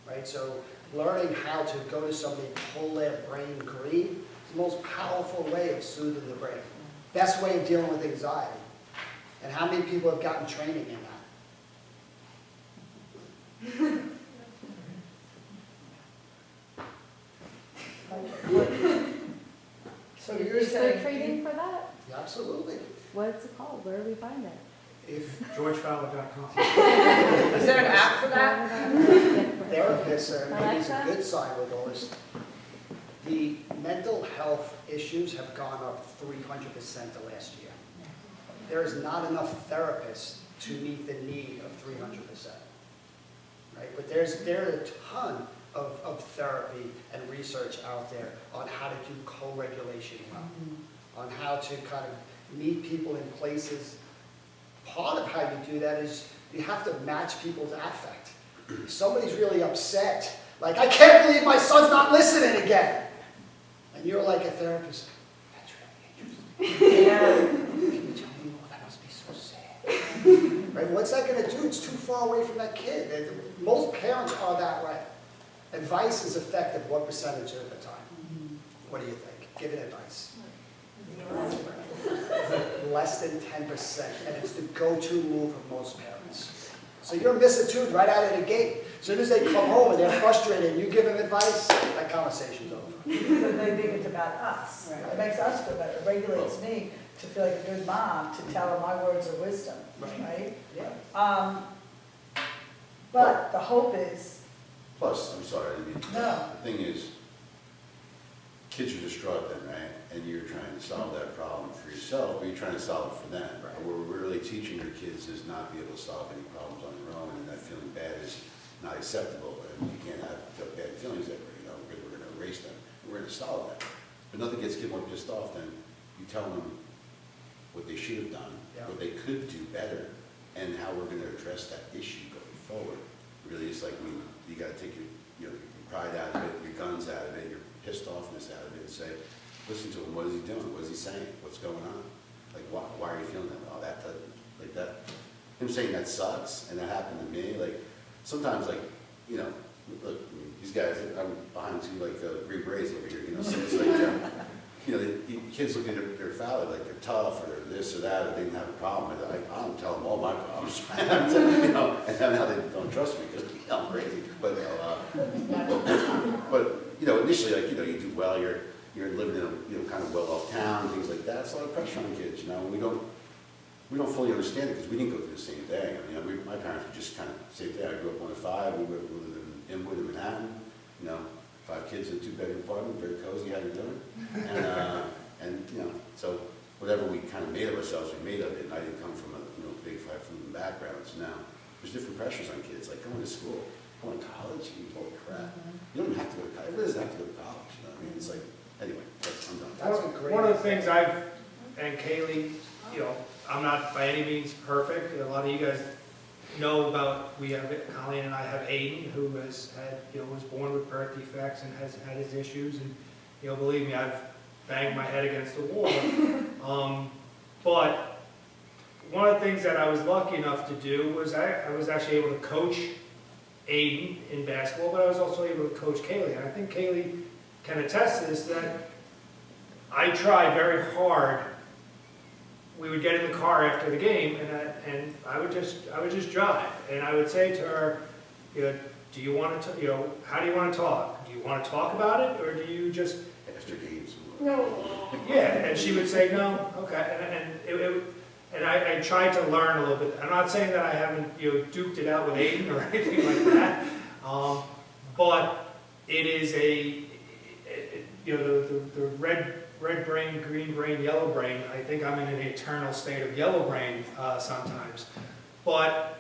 S3: Right, so learning how to go to somebody, pull their brain green, is the most powerful way of soothing the brain. Best way of dealing with anxiety. And how many people have gotten training in that?
S1: So you're
S5: Is there
S1: saying.
S5: training for that?
S3: Absolutely.
S5: What's it called? Where do we find it?
S3: If
S4: GeorgeFowler.com.
S1: Is there an app for that?
S3: therapists are maybe it's a good sign with all this. the mental health issues have gone up 300% the last year. There is not enough therapists to meet the need of 300%. Right? But there are a ton of therapy and research out there on how to do co-regulation well, on how to kind of meet people in places. Part of how you do that is you have to match people's affect. If somebody's really upset, like, I can't believe my son's not listening again. And you're like a therapist, that's really interesting. Can you tell me more? That must be so sad. Right? What's that going to do? It's too far away from that kid. Most parents are that way. Advice is effective what percentage of the time? What do you think? Give it advice. Less than 10%, and it's the go-to move of most parents. So you're missing right out of the gate. As soon as they come home and they're frustrated and you give them advice, that conversation's over.
S1: Because they think it's about us. It makes us feel better. It regulates me to feel like a good mom, to tell her my words of wisdom, right?
S3: Yeah.
S1: But the hope is,
S2: Plus, I'm sorry, I mean,
S1: No.
S2: the thing is, kids are distraught then, right? And you're trying to solve that problem for yourself, but you're trying to solve it for them.
S3: Right.
S2: What we're really teaching your kids is not be able to solve any problems on your own, and that feeling bad is not acceptable, and you can't have bad feelings ever, you know, because we're gonna erase them. We're gonna solve that. But nothing gets kids more pissed off than you tell them what they should have done,
S3: Yeah.
S2: what they could do better, and how we're gonna address that issue going forward. Really, it's like, I mean, you gotta take your pride out of it, your guns out of it, your pissed offness out of it, and say, listen to him, what is he doing, what is he saying, what's going on? Like, why are you feeling that? Oh, like that, him saying that sucks, and that happened to me, like, sometimes, like, you know, look, I mean, these guys, I'm behind two, like, Green Berets over here, you know, so it's like, you know, the kids look at their father like they're tough, or they're this or that, or they didn't have a problem, and I don't tell them all my problems, you know, and then now they don't trust me, because, you know, I'm crazy, but, you know, initially, like, you know, you do well, you're living in a, you know, kind of well-off town, things like that. It's a lot of pressure on kids, you know, and we don't fully understand it because we didn't go through the same thing. I mean, my parents were just kind of same thing. I grew up on a 5. We lived in Inwood in Manhattan, you know, 5 kids in a 2-bedroom apartment, very cozy, how you doing? And you know, so whatever we kind of made of ourselves, we made of it. And I didn't come from a, you know, big 5-food background. So now there's different pressures on kids, like going to school, going to college, and holy crap. You don't have to go to college. Everybody doesn't have to go to college, you know what I mean? It's like, anyway, I'm done.
S3: That's a great.
S4: One of the things and Kaylee, you know, I'm not by any means perfect. A lot of you guys know about, Colleen and I have Aiden, who has had, you know, was born with birth defects and has had his issues. And, you know, believe me, I've banged my head against the wall. But one of the things that I was lucky enough to do was I was actually able to coach Aiden in basketball, but I was also able to coach Kaylee. And I think Kaylee can attest to this, that I tried very hard. We would get in the car after the game, and I would just drive, and I would say to her, you know, do you want to, you know, how do you want to talk? Do you want to talk about it, or do you just?
S2: After games.
S4: No. Yeah, and she would say no. Okay, and I tried to learn a little bit. I'm not saying that I haven't, you know, duked it out with Aiden or anything like that, but it is you know, the red brain, green brain, yellow brain. I think I'm in an eternal state of yellow brain sometimes. But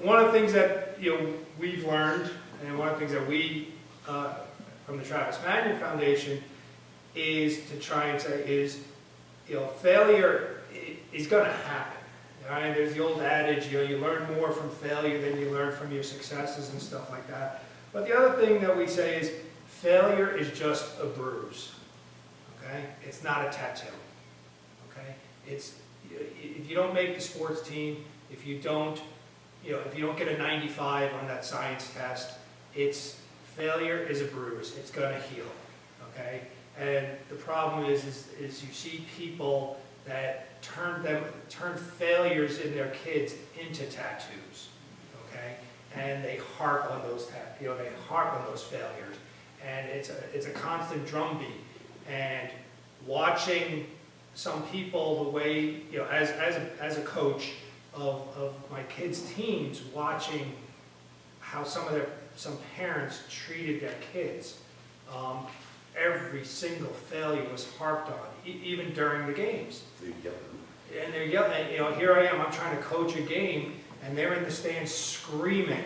S4: one of the things that, you know, we've learned, and one of the things that we from the Travis Magnet Foundation is to try and say is, you know, failure is going to happen. All right? There's the old adage, you know, you learn more from failure than you learn from your successes and stuff like that. But the other thing that we say is failure is just a bruise. Okay? It's not a tattoo. Okay? It's, if you don't make the sports team, if you don't, you know, if you don't get a 95 on that science test, failure is a bruise. It's going to heal. Okay? And the problem is you see people that turn failures in their kids into tattoos. Okay? And they harp on those they harp on those failures. And it's a constant drumbeat. And watching some people, the way, you know, as a coach of my kids' teams, watching how some parents treated their kids. every single failure was harped on, even during the games.
S2: You get them.
S4: And they're yelling, you know, here I am, I'm trying to coach a game, and they're in the stands screaming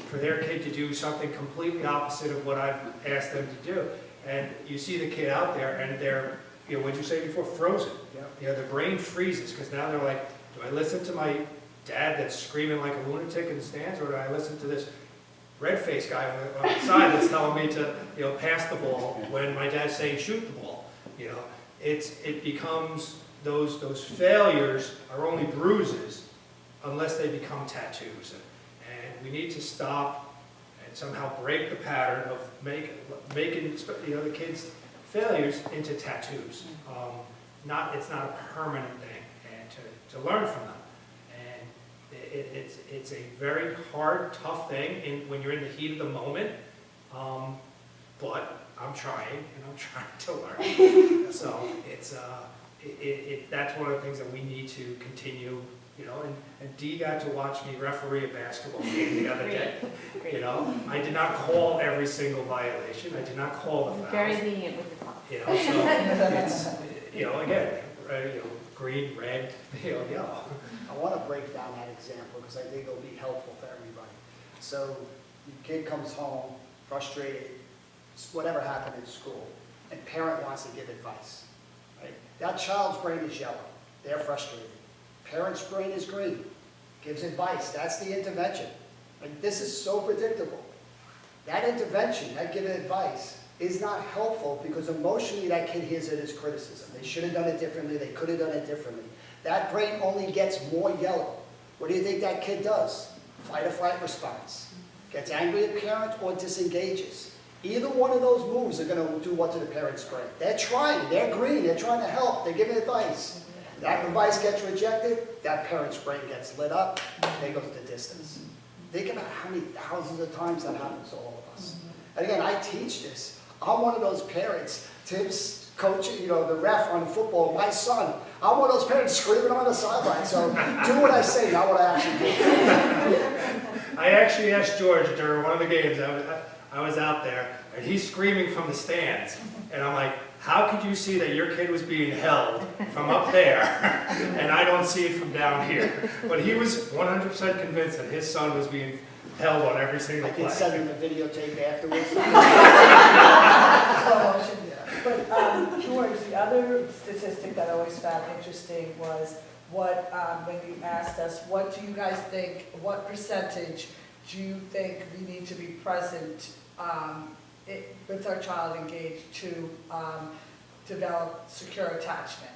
S4: for their kid to do something completely opposite of what I've asked them to do. And you see the kid out there, and they're, you know, what'd you say before, frozen.
S3: Yeah.
S4: You know, the brain freezes, because now they're like, do I listen to my dad that's screaming like a lunatic in the stands, or do I listen to this red-faced guy on the side that's telling me to, you know, pass the ball when my dad's saying shoot the ball? You know, it becomes, those failures are only bruises unless they become tattoos. And we need to stop and somehow break the pattern of making, you know, the kids' failures into tattoos. It's not a permanent thing, and to learn from them. And it's a very hard, tough thing when you're in the heat of the moment. But I'm trying, and I'm trying to learn. So that's one of the things that we need to continue, you know, and Dee got to watch me referee a basketball game the other day. You know, I did not call every single violation. I did not call the fouls.
S5: Very lenient with the call.
S4: You know, so it's, you know, again, you know, green, red, you know, yellow.
S3: I want to break down that example because I think it'll be helpful for everybody. So your kid comes home frustrated, whatever happened in school, and parent wants to give advice. Right? That child's brain is yellow. They're frustrated. Parent's brain is green. Gives advice. That's the intervention. And this is so predictable. That intervention, that giving advice, is not helpful because emotionally that kid hears it as criticism. They should have done it differently. They could have done it differently. That brain only gets more yellow. What do you think that kid does? Fight or flight response. Gets angry at parent or disengages. Either one of those moves are going to do what to the parent's brain. They're trying. They're green. They're trying to help. They're giving advice. That advice gets rejected. That parent's brain gets lit up. They go to the distance. Think about how many thousands of times that happens to all of us. And again, I teach this. I'm one of those parents. Tim's coaching, you know, the ref on football, my son. I'm one of those parents screaming on the sideline. So do what I say, not what I actually do.
S4: I actually asked George during one of the games, I was out there, and he's screaming from the stands. And I'm like, how could you see that your kid was being held from up there, and I don't see it from down here? But he was 100% convinced that his son was being held on every single
S3: I
S4: play.
S3: can send him the videotape afterwards.
S1: But George, the other statistic that I always found interesting was what, when you asked us, what do you guys think, what percentage do you think we need to be present with our child engaged to develop secure attachment?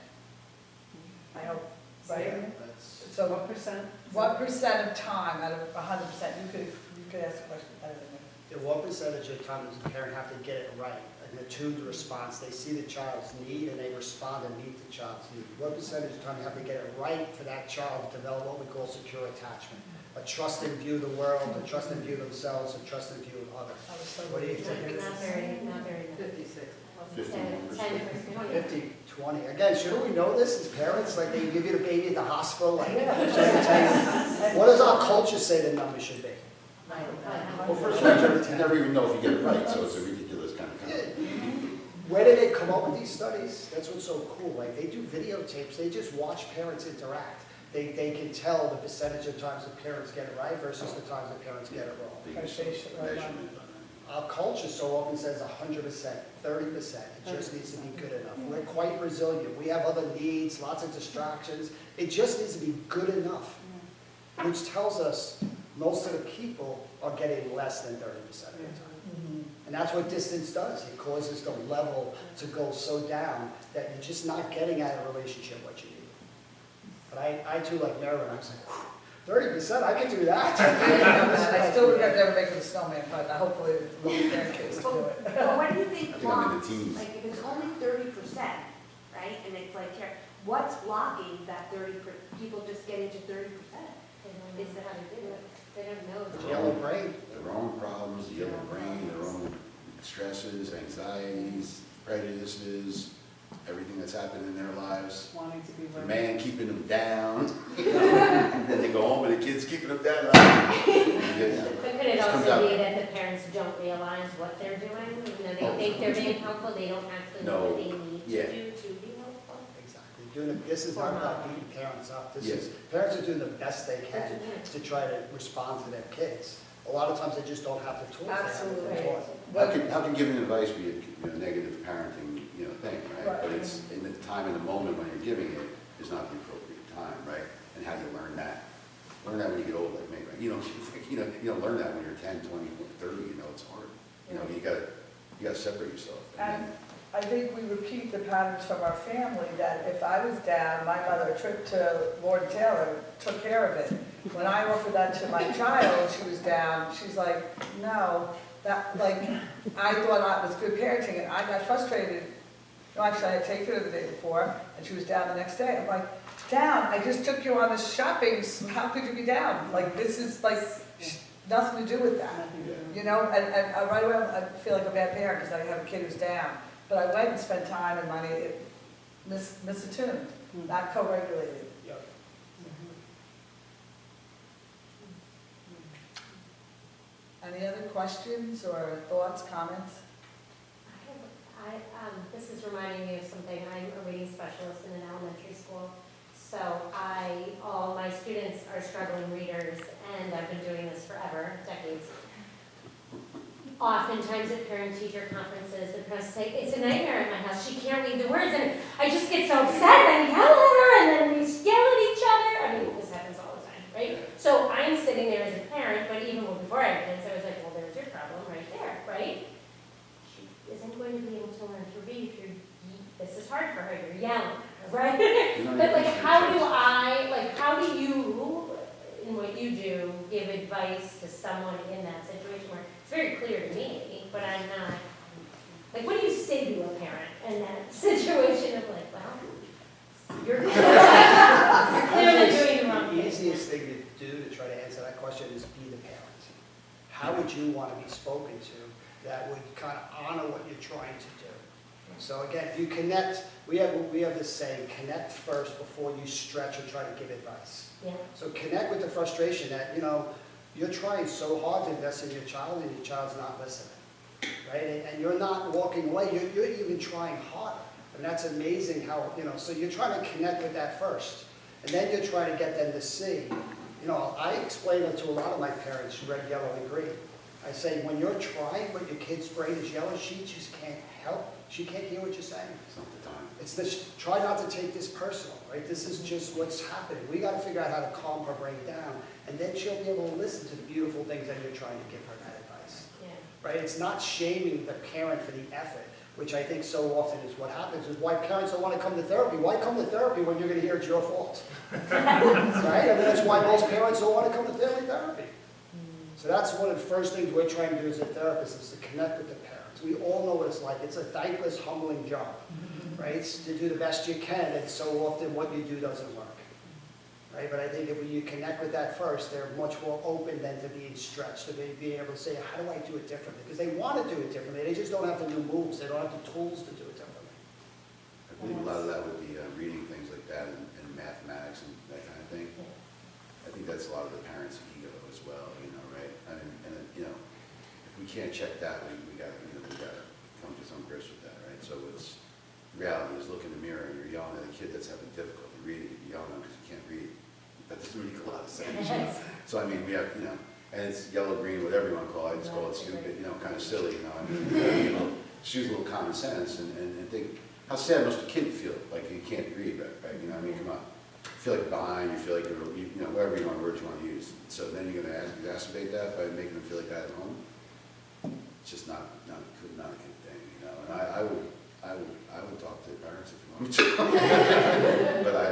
S1: I hope, right? So
S5: What percent?
S1: what percent of time out of 100%, you could ask a question better than me.
S3: And what percentage of time does the parent have to get it right? An attuned response. They see the child's need and they respond and meet the child's need. What percentage of time you have to get it right for that child to develop what we call secure attachment? A trust and view of the world, a trust and view of themselves, a trust and view of others.
S1: I was so
S3: What do you think?
S6: Not very.
S1: 56.
S6: 10%.
S3: 50, 20. Again, shouldn't we know this as parents? Like they give you the baby at the hospital, like, what does our culture say the number should be?
S2: Well, first of all, you never even know if you get it right, so it's a ridiculous kind of comment.
S3: Where did they come up with these studies? That's what's so cool. Like they do videotapes, they just watch parents interact. They can tell the percentage of times the parents get it right versus the times the parents get it wrong.
S2: Biggest measurement.
S3: Our culture so often says 100%, 30%. It just needs to be good enough. We're quite resilient. We have other needs, lots of distractions. It just needs to be good enough, which tells us most of the people are getting less than 30% of the time. And that's what distance does. It causes the level to go so down that you're just not getting out of a relationship what you need. But I too, like Marilyn, I was like, 30%, I can do that.
S1: I still have never made a snowman, but hopefully we'll get grandkids to do it.
S6: But what do you think
S2: I think I'm in the
S6: blocks,
S2: teens.
S6: like if it's only 30%, right? And it's like, here, what's blocking that 30%, people just getting to 30%? Is that how they do it? They don't know.
S3: Yellow brain.
S2: Their own problems, the other brain, their own stresses, anxieties, prejudices, everything that's happened in their lives.
S5: Wanting to be
S2: The
S5: right.
S2: man keeping them down, and then they go home and the kid's keeping them down. Yeah.
S6: But could it
S2: Just comes
S6: also
S2: out.
S6: be that the parents don't realize what they're doing? You know, they think they're being helpful, they don't actually know what they need
S2: Yeah.
S6: to do to be helpful?
S3: Exactly. This is not about beating parents up. This
S2: Yeah.
S3: is, parents are doing the best they can to try to respond to their kids. A lot of times they just don't have the tools. they have
S1: Absolutely.
S3: been taught.
S2: How can giving advice be a negative parenting, thing, right?
S1: Right.
S2: But it's in the time and the moment when you're giving it is not the appropriate time, right? And how do you learn that? Learn that when you get old, like me, right? You don't learn that when you're 10, 20, 30, it's hard. You gotta separate yourself.
S1: And I think we repeat the patterns from our family, that if I was down, my mother, a trip to Lord Taylor, took care of it. When I offered that to my child, she was down, she's like, no, that, like, I thought I was good parenting, and I got frustrated. No, actually, I had taken her the day before, and she was down the next day. I'm like, down, I just took you on this shopping, how could you be down? Like, this is like, nothing to do with that.
S5: Nothing to do.
S1: And right away, I feel like a bad parent because I have a kid who's down. But I went and spent time and money, misattuned, not co-regulated.
S3: Yep.
S1: Any other questions or thoughts, comments?
S6: This is reminding me of something. I'm a reading specialist in an elementary school. So all my students are struggling readers, and I've been doing this forever, decades. Oftentimes at parent-teacher conferences, the parents say, it's a nightmare at my house, she can't read the words, and I just get so upset, and I yell at her, and then we yell at each other. I mean, this happens all the time, right? So I'm sitting there as a parent, but even before I had kids, I was like, well, there's your problem right there, right? She isn't going to be able to learn to read if this is hard for her, you're yelling at her, right? But how do you, in what you do, give advice to someone in that situation where it's very clear to me, but I'm not, like, what do you say to a parent in that situation of like, well, you're clearly doing the wrong
S3: The
S6: thing.
S3: easiest thing to do to try to answer that question is be the parent. How would you want to be spoken to that would kind of honor what you're trying to do? So again, if you connect, we have this saying, connect first before you stretch or try to give advice.
S6: Yeah.
S3: So connect with the frustration that, you're trying so hard to invest in your child and your child's not listening, right? And you're not walking away, you're even trying harder. And that's amazing how, so you're trying to connect with that first. And then you're trying to get them to see. I explain it to a lot of my parents, red, yellow, and green. I say, when you're trying, but your kid's brain is yellow, she just can't help. She can't hear what you're saying.
S2: It's not the time.
S3: It's this, try not to take this personal, right? This is just what's happening. We got to figure out how to calm her brain down, and then she'll be able to listen to the beautiful things that you're trying to give her that advice,
S6: Yeah.
S3: right? It's not shaming the parent for the effort, which I think so often is what happens, is why parents don't want to come to therapy. Why come to therapy when you're going to hear it's your fault? Right? I mean, that's why most parents don't want to come to family therapy. So that's one of the first things we're trying to do as a therapist, is to connect with the parents. We all know what it's like. It's a thankless, humbling job, right? It's to do the best you can, and so often what you do doesn't work, right? But I think if you connect with that first, they're much more open than to being stretched, to being able to say, how do I do it differently? Because they want to do it differently. They just don't have the new moves. They don't have the tools to do it differently.
S2: I believe a lot of that would be reading things like that and mathematics and that kind of thing. I think that's a lot of the parents' ego as well, right? I mean, if we can't check that, we got to come to some grips with that, right? So the reality is, look in the mirror and you're yelling at a kid that's having difficulty reading, you're yelling at them because you can't read. That doesn't make a lot of sense. So I mean, we have, and it's yellow, green, whatever you want to call it, it's called stupid, kind of silly, I mean, just use a little common sense and think, how sad must a kid feel, like you can't read, right? I mean, come on. You feel like behind, you feel like you're, whatever words you want to use. So then you're going to exacerbate that by making them feel like that at home. It's just not a good thing, And I would talk to the parents if you want me to. But
S6: I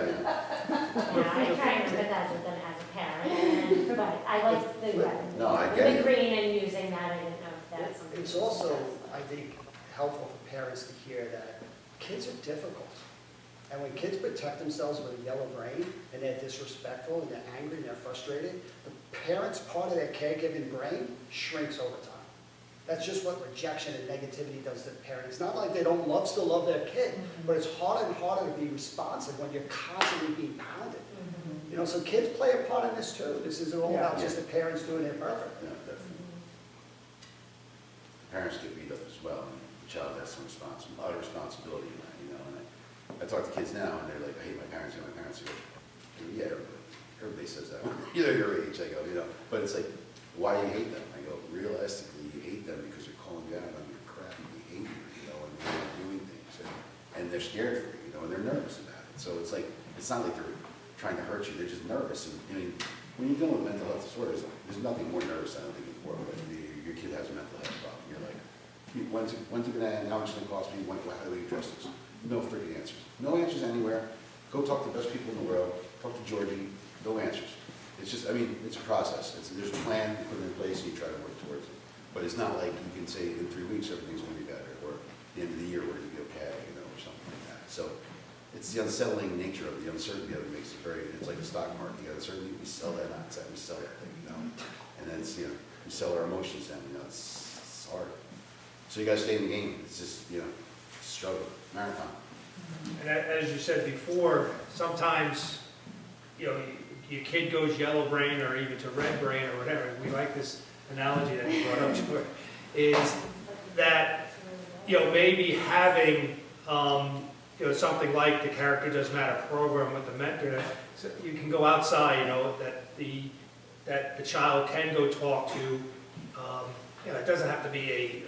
S6: try and empathize with them as a parent, but I like the,
S2: No, I get
S6: the
S2: it.
S6: green and using that, I didn't know if that's something.
S3: It's also, I think, helpful for parents to hear that kids are difficult. And when kids protect themselves with a yellow brain, and they're disrespectful, and they're angry, and they're frustrated, the parent's part of their caregiving brain shrinks over time. That's just what rejection and negativity does to parents. It's not like they don't still love their kid, but it's harder and harder to be responsive when you're constantly being pounded. You know, so kids play a part in this too. This isn't all about just the parents doing it perfect.
S2: Yeah, definitely. Parents get beat up as well, and the child has some a lot of responsibility in that, you know. And I talk to kids now, and they're like, I hate my parents, and my parents go, yeah, everybody says that. You know, your age, I go, you know. But it's like, why do you hate them? I go, realistically, you hate them because they're calling you out on your crappy behavior, you know, and they're not doing things, and they're scared for you, you know, and they're nervous about it. So it's like, it's not like they're trying to hurt you, they're just nervous. And I mean, when you're dealing with mental health disorders, there's nothing more nervous, I don't think, in the world. Your kid has a mental health problem. You're like, when's it gonna end? How much is it gonna cost me? How do we address this? No freaking answers. No answers anywhere. Go talk to the best people in the world. Talk to Georgie. No answers. It's just, I mean, it's a process. There's a plan, you put it in place, and you try to work towards it. But it's not like you can say in 3 weeks everything's gonna be better, or at the end of the year we're gonna be okay, you know, or something like that. So it's the unsettling nature of the uncertainty of it makes it it's like the stock market. You got uncertainty, we sell that nonsense, we sell that thing, you know. And then it's, you know, we sell our emotions then, you know, it's hard. So you gotta stay in the game. It's just, you know, struggle, marathon.
S4: And as you said before, sometimes, you know, your kid goes yellow brain or even to red brain or whatever. We like this analogy that you brought up, George, is that, you know, maybe having, you know, something like the Character Does Matter program with the mentor, that so you can go outside, you know, that the child can go talk to, you know, it doesn't have to be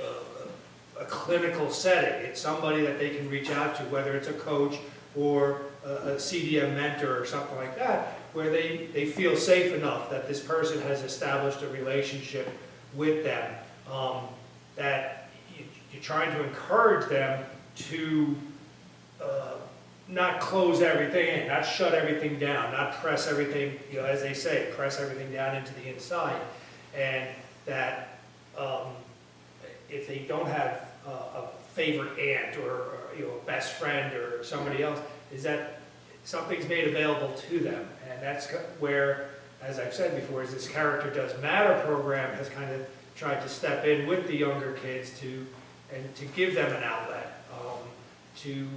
S4: a clinical setting. It's somebody that they can reach out to, whether it's a coach or a CDM mentor or something like that, where they feel safe enough that this person has established a relationship with them, that you're trying to encourage them to not close everything in, not shut everything down, not press everything, you know, as they say, press everything down into the inside. And that if they don't have a favorite aunt or, you know, a best friend or somebody else, is that something's made available to them. And that's where, as I've said before, is this Character Does Matter program has kind of tried to step in with the younger kids to give them an outlet, to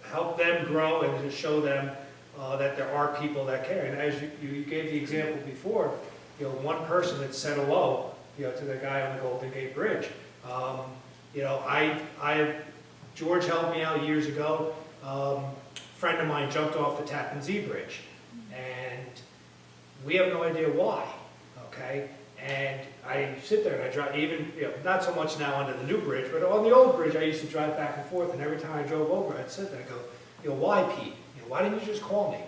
S4: help them grow and to show them that there are people that care. And as you gave the example before, you know, one person that said hello, you know, to the guy on the Golden Gate Bridge. You know, George helped me out years ago. A friend of mine jumped off the Tappan Zee Bridge, and we have no idea why, okay? And I sit there and I drive, even, you know, not so much now under the new bridge, but on the old bridge I used to drive back and forth, and every time I drove over, I'd sit there and go, you know, why, Pete? You know, why didn't you just call me?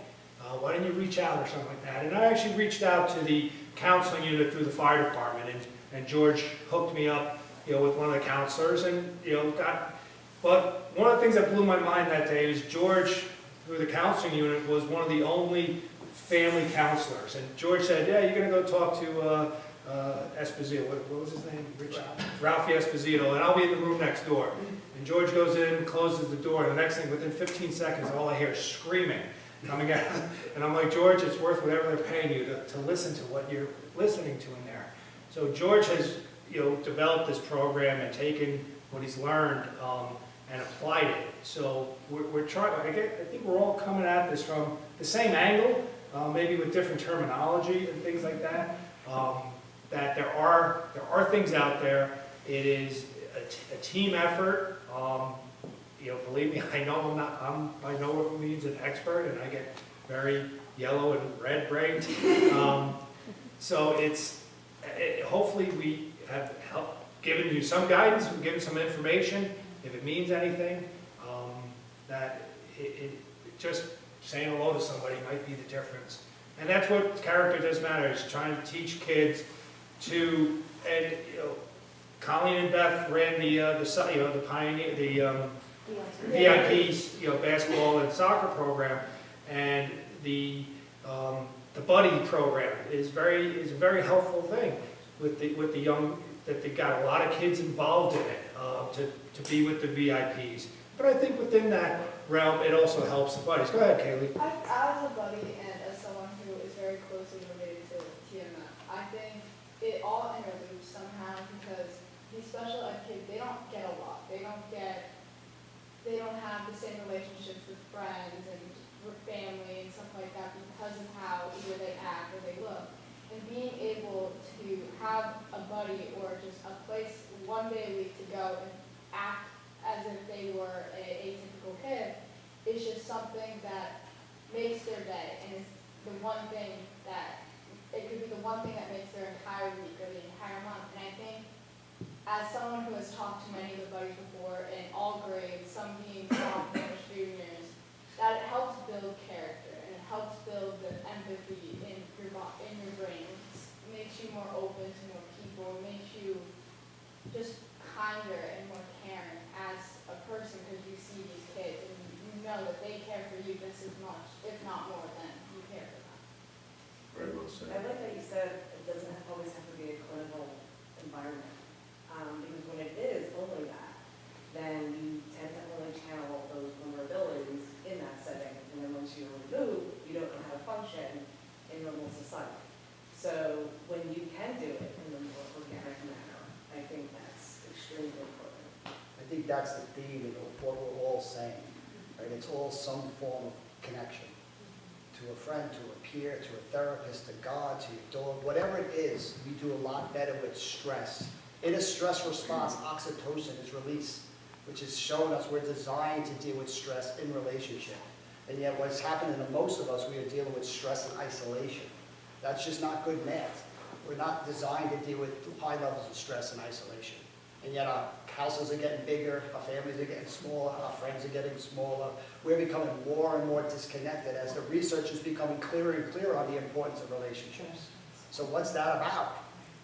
S4: Why didn't you reach out or something like that? And I actually reached out to the counseling unit through the fire department, and George hooked me up, you know, with one of the counselors, and, you know, but one of the things that blew my mind that day is George, through the counseling unit, was one of the only family counselors. And George said, yeah, you're going to go talk to Esposito. What was his name? Ralphie Esposito, and I'll be in the room next door. And George goes in, closes the door, and the next thing, within 15 seconds, all I hear is screaming coming out. And I'm like, George, it's worth whatever they're paying you to listen to what you're listening to in there. So George has, you know, developed this program and taken what he's learned and applied it. So we're trying, I think we're all coming at this from the same angle, maybe with different terminology and things like that. That there are things out there. It is a team effort. You know, believe me, I know I know what it means an expert, and I get very yellow and red brained. So hopefully we have given you some guidance, we've given some information. If it means anything, that it just saying hello to somebody might be the difference. And that's what Character Does Matter, is trying to teach kids to, and, you know, Colleen and Beth ran the Pioneer, the VIPs, you know, basketball and soccer program, and the buddy program is a very helpful thing with the young, that they got a lot of kids involved in it to be with the VIPs. But I think within that realm, it also helps the buddies. Go ahead, Kaylee.
S7: As a buddy and as someone who is very closely related to TMF, I think it all interloops somehow because these special ed kids, they don't get a lot. They don't have the same relationships with friends and with family and stuff like that because of how either they act or they look. And being able to have a buddy or just a place one day a week to go and act as if they were a atypical kid is just something that makes their day, and it's the one thing that, it could be the one thing that makes their entire week or the entire month. And I think, as someone who has talked to many of the buddies before in all grades, some being sophomores, juniors, that it helps build character and it helps build the empathy in your brain. It makes you more open to more people. It makes you just kinder and more caring as a person because you see these kids and you know that they care for you just as much, if not more, than you care for them.
S2: Very well said.
S5: I like that you said it doesn't always have to be a clinical environment. Because when it is only that, then you tend to only channel those vulnerabilities in that setting. And then once you remove, you don't know how to function in normal society. So when you can do it in a more organic manner, I think that's extremely important.
S3: I think that's the theme of what we're all saying, right? It's all some form of connection to a friend, to a peer, to a therapist, to God, to your dog, whatever it is. We do a lot better with stress. In a stress response, oxytocin is released, which is showing us we're designed to deal with stress in relationship. And yet what's happening to most of us, we are dealing with stress and isolation. That's just not good math. We're not designed to deal with high levels of stress and isolation. And yet our houses are getting bigger, our families are getting smaller, our friends are getting smaller. We're becoming more and more disconnected as the research is becoming clearer and clearer on the importance of relationships. So what's that about?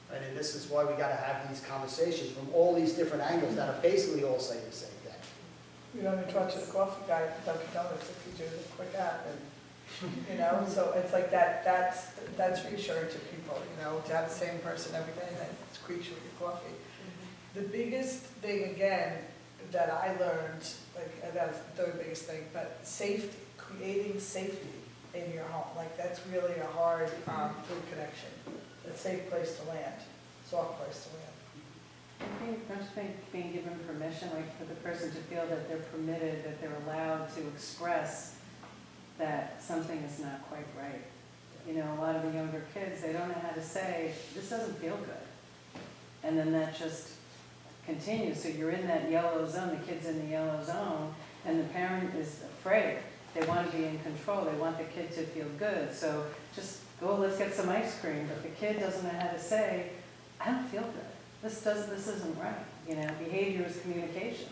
S3: Right, and this is why we got to have these conversations from all these different angles that are basically all saying the same thing.
S1: You don't need to talk to the coffee guy at Dunkin' Donuts if you do the quick app, and, so it's like that's reassuring to people, to have the same person every day that greets you with your coffee. The biggest thing, again, that I learned, like, that's the third biggest thing, but safety, creating safety in your home, like, that's really a hard food connection. A safe place to land, soft place to land.
S5: Don't you think being given permission, like for the person to feel that they're permitted, that they're allowed to express that something is not quite right. A lot of the younger kids, they don't know how to say, this doesn't feel good. And then that just continues. So you're in that yellow zone, the kid's in the yellow zone, and the parent is afraid. They want to be in control. They want the kid to feel good. So just go, let's get some ice cream. But the kid doesn't know how to say, I don't feel good. This isn't right. Behavior is communication.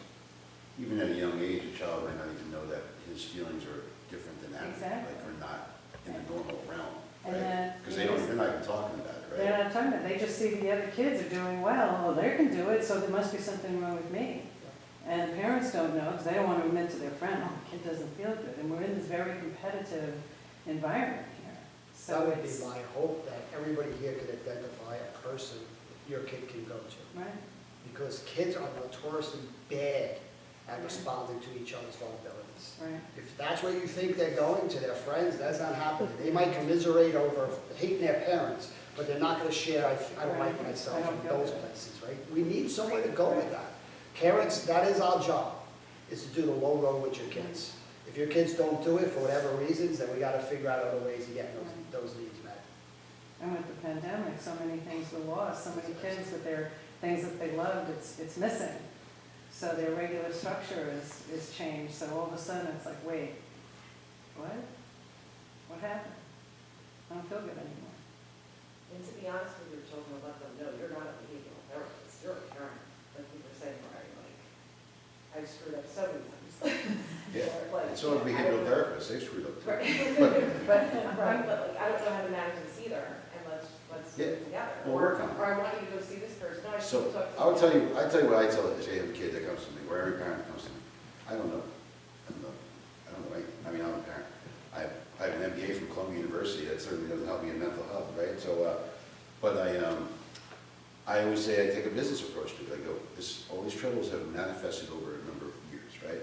S2: Even at a young age, a child might not even know that his feelings are different than that.
S5: Exactly.
S2: Like, are not in the normal realm,
S5: And
S2: right?
S5: then
S2: Because they're not even talking about it, right?
S5: they're not talking about it. They just see the other kids are doing well. Oh, they can do it, so there must be something wrong with me. And the parents don't know because they don't want to admit to their friend, oh, the kid doesn't feel good. And we're in this very competitive environment here. So
S3: That would be
S5: it's,
S3: my hope, that everybody here could identify a person your kid can go to.
S5: right?
S3: Because kids are notoriously bad at responding to each other's vulnerabilities.
S5: Right.
S3: If that's where you think they're going to their friends, that's not happening. They might commiserate over hating their parents, but they're not going to share, I don't like myself in those places, right? We need somewhere to go with that. Parents, that is our job, is to do the low road with your kids. If your kids don't do it for whatever reasons, then we got to figure out other ways of getting those needs met.
S5: And with the pandemic, so many things were lost, so many kids with their things that they loved, it's missing. So their regular structure is changed, so all of a sudden it's like, wait, what? What happened? I don't feel good anymore.
S8: And to be honest with your children, let them know you're not a behavioral therapist, you're a parent. Like you were saying, right? Like, I've screwed up so many times.
S2: Yeah,
S8: Or, like,
S2: and so are behavioral therapists, they screwed up too.
S8: Right.
S2: But,
S8: But like, I don't know how to manage this either, and let's do it together.
S2: we'll work on it.
S8: Or I want you to go see this person. No, I
S2: So,
S8: should talk to
S2: I tell you what I tell, say, every kid that comes to me, or every parent that comes to me. I don't know. Right? I mean, I'm a parent. I have an MBA from Columbia University, that certainly doesn't help me in mental health, right? So, but I always say I take a business approach to it. I go, all these troubles have manifested over a number of years, right?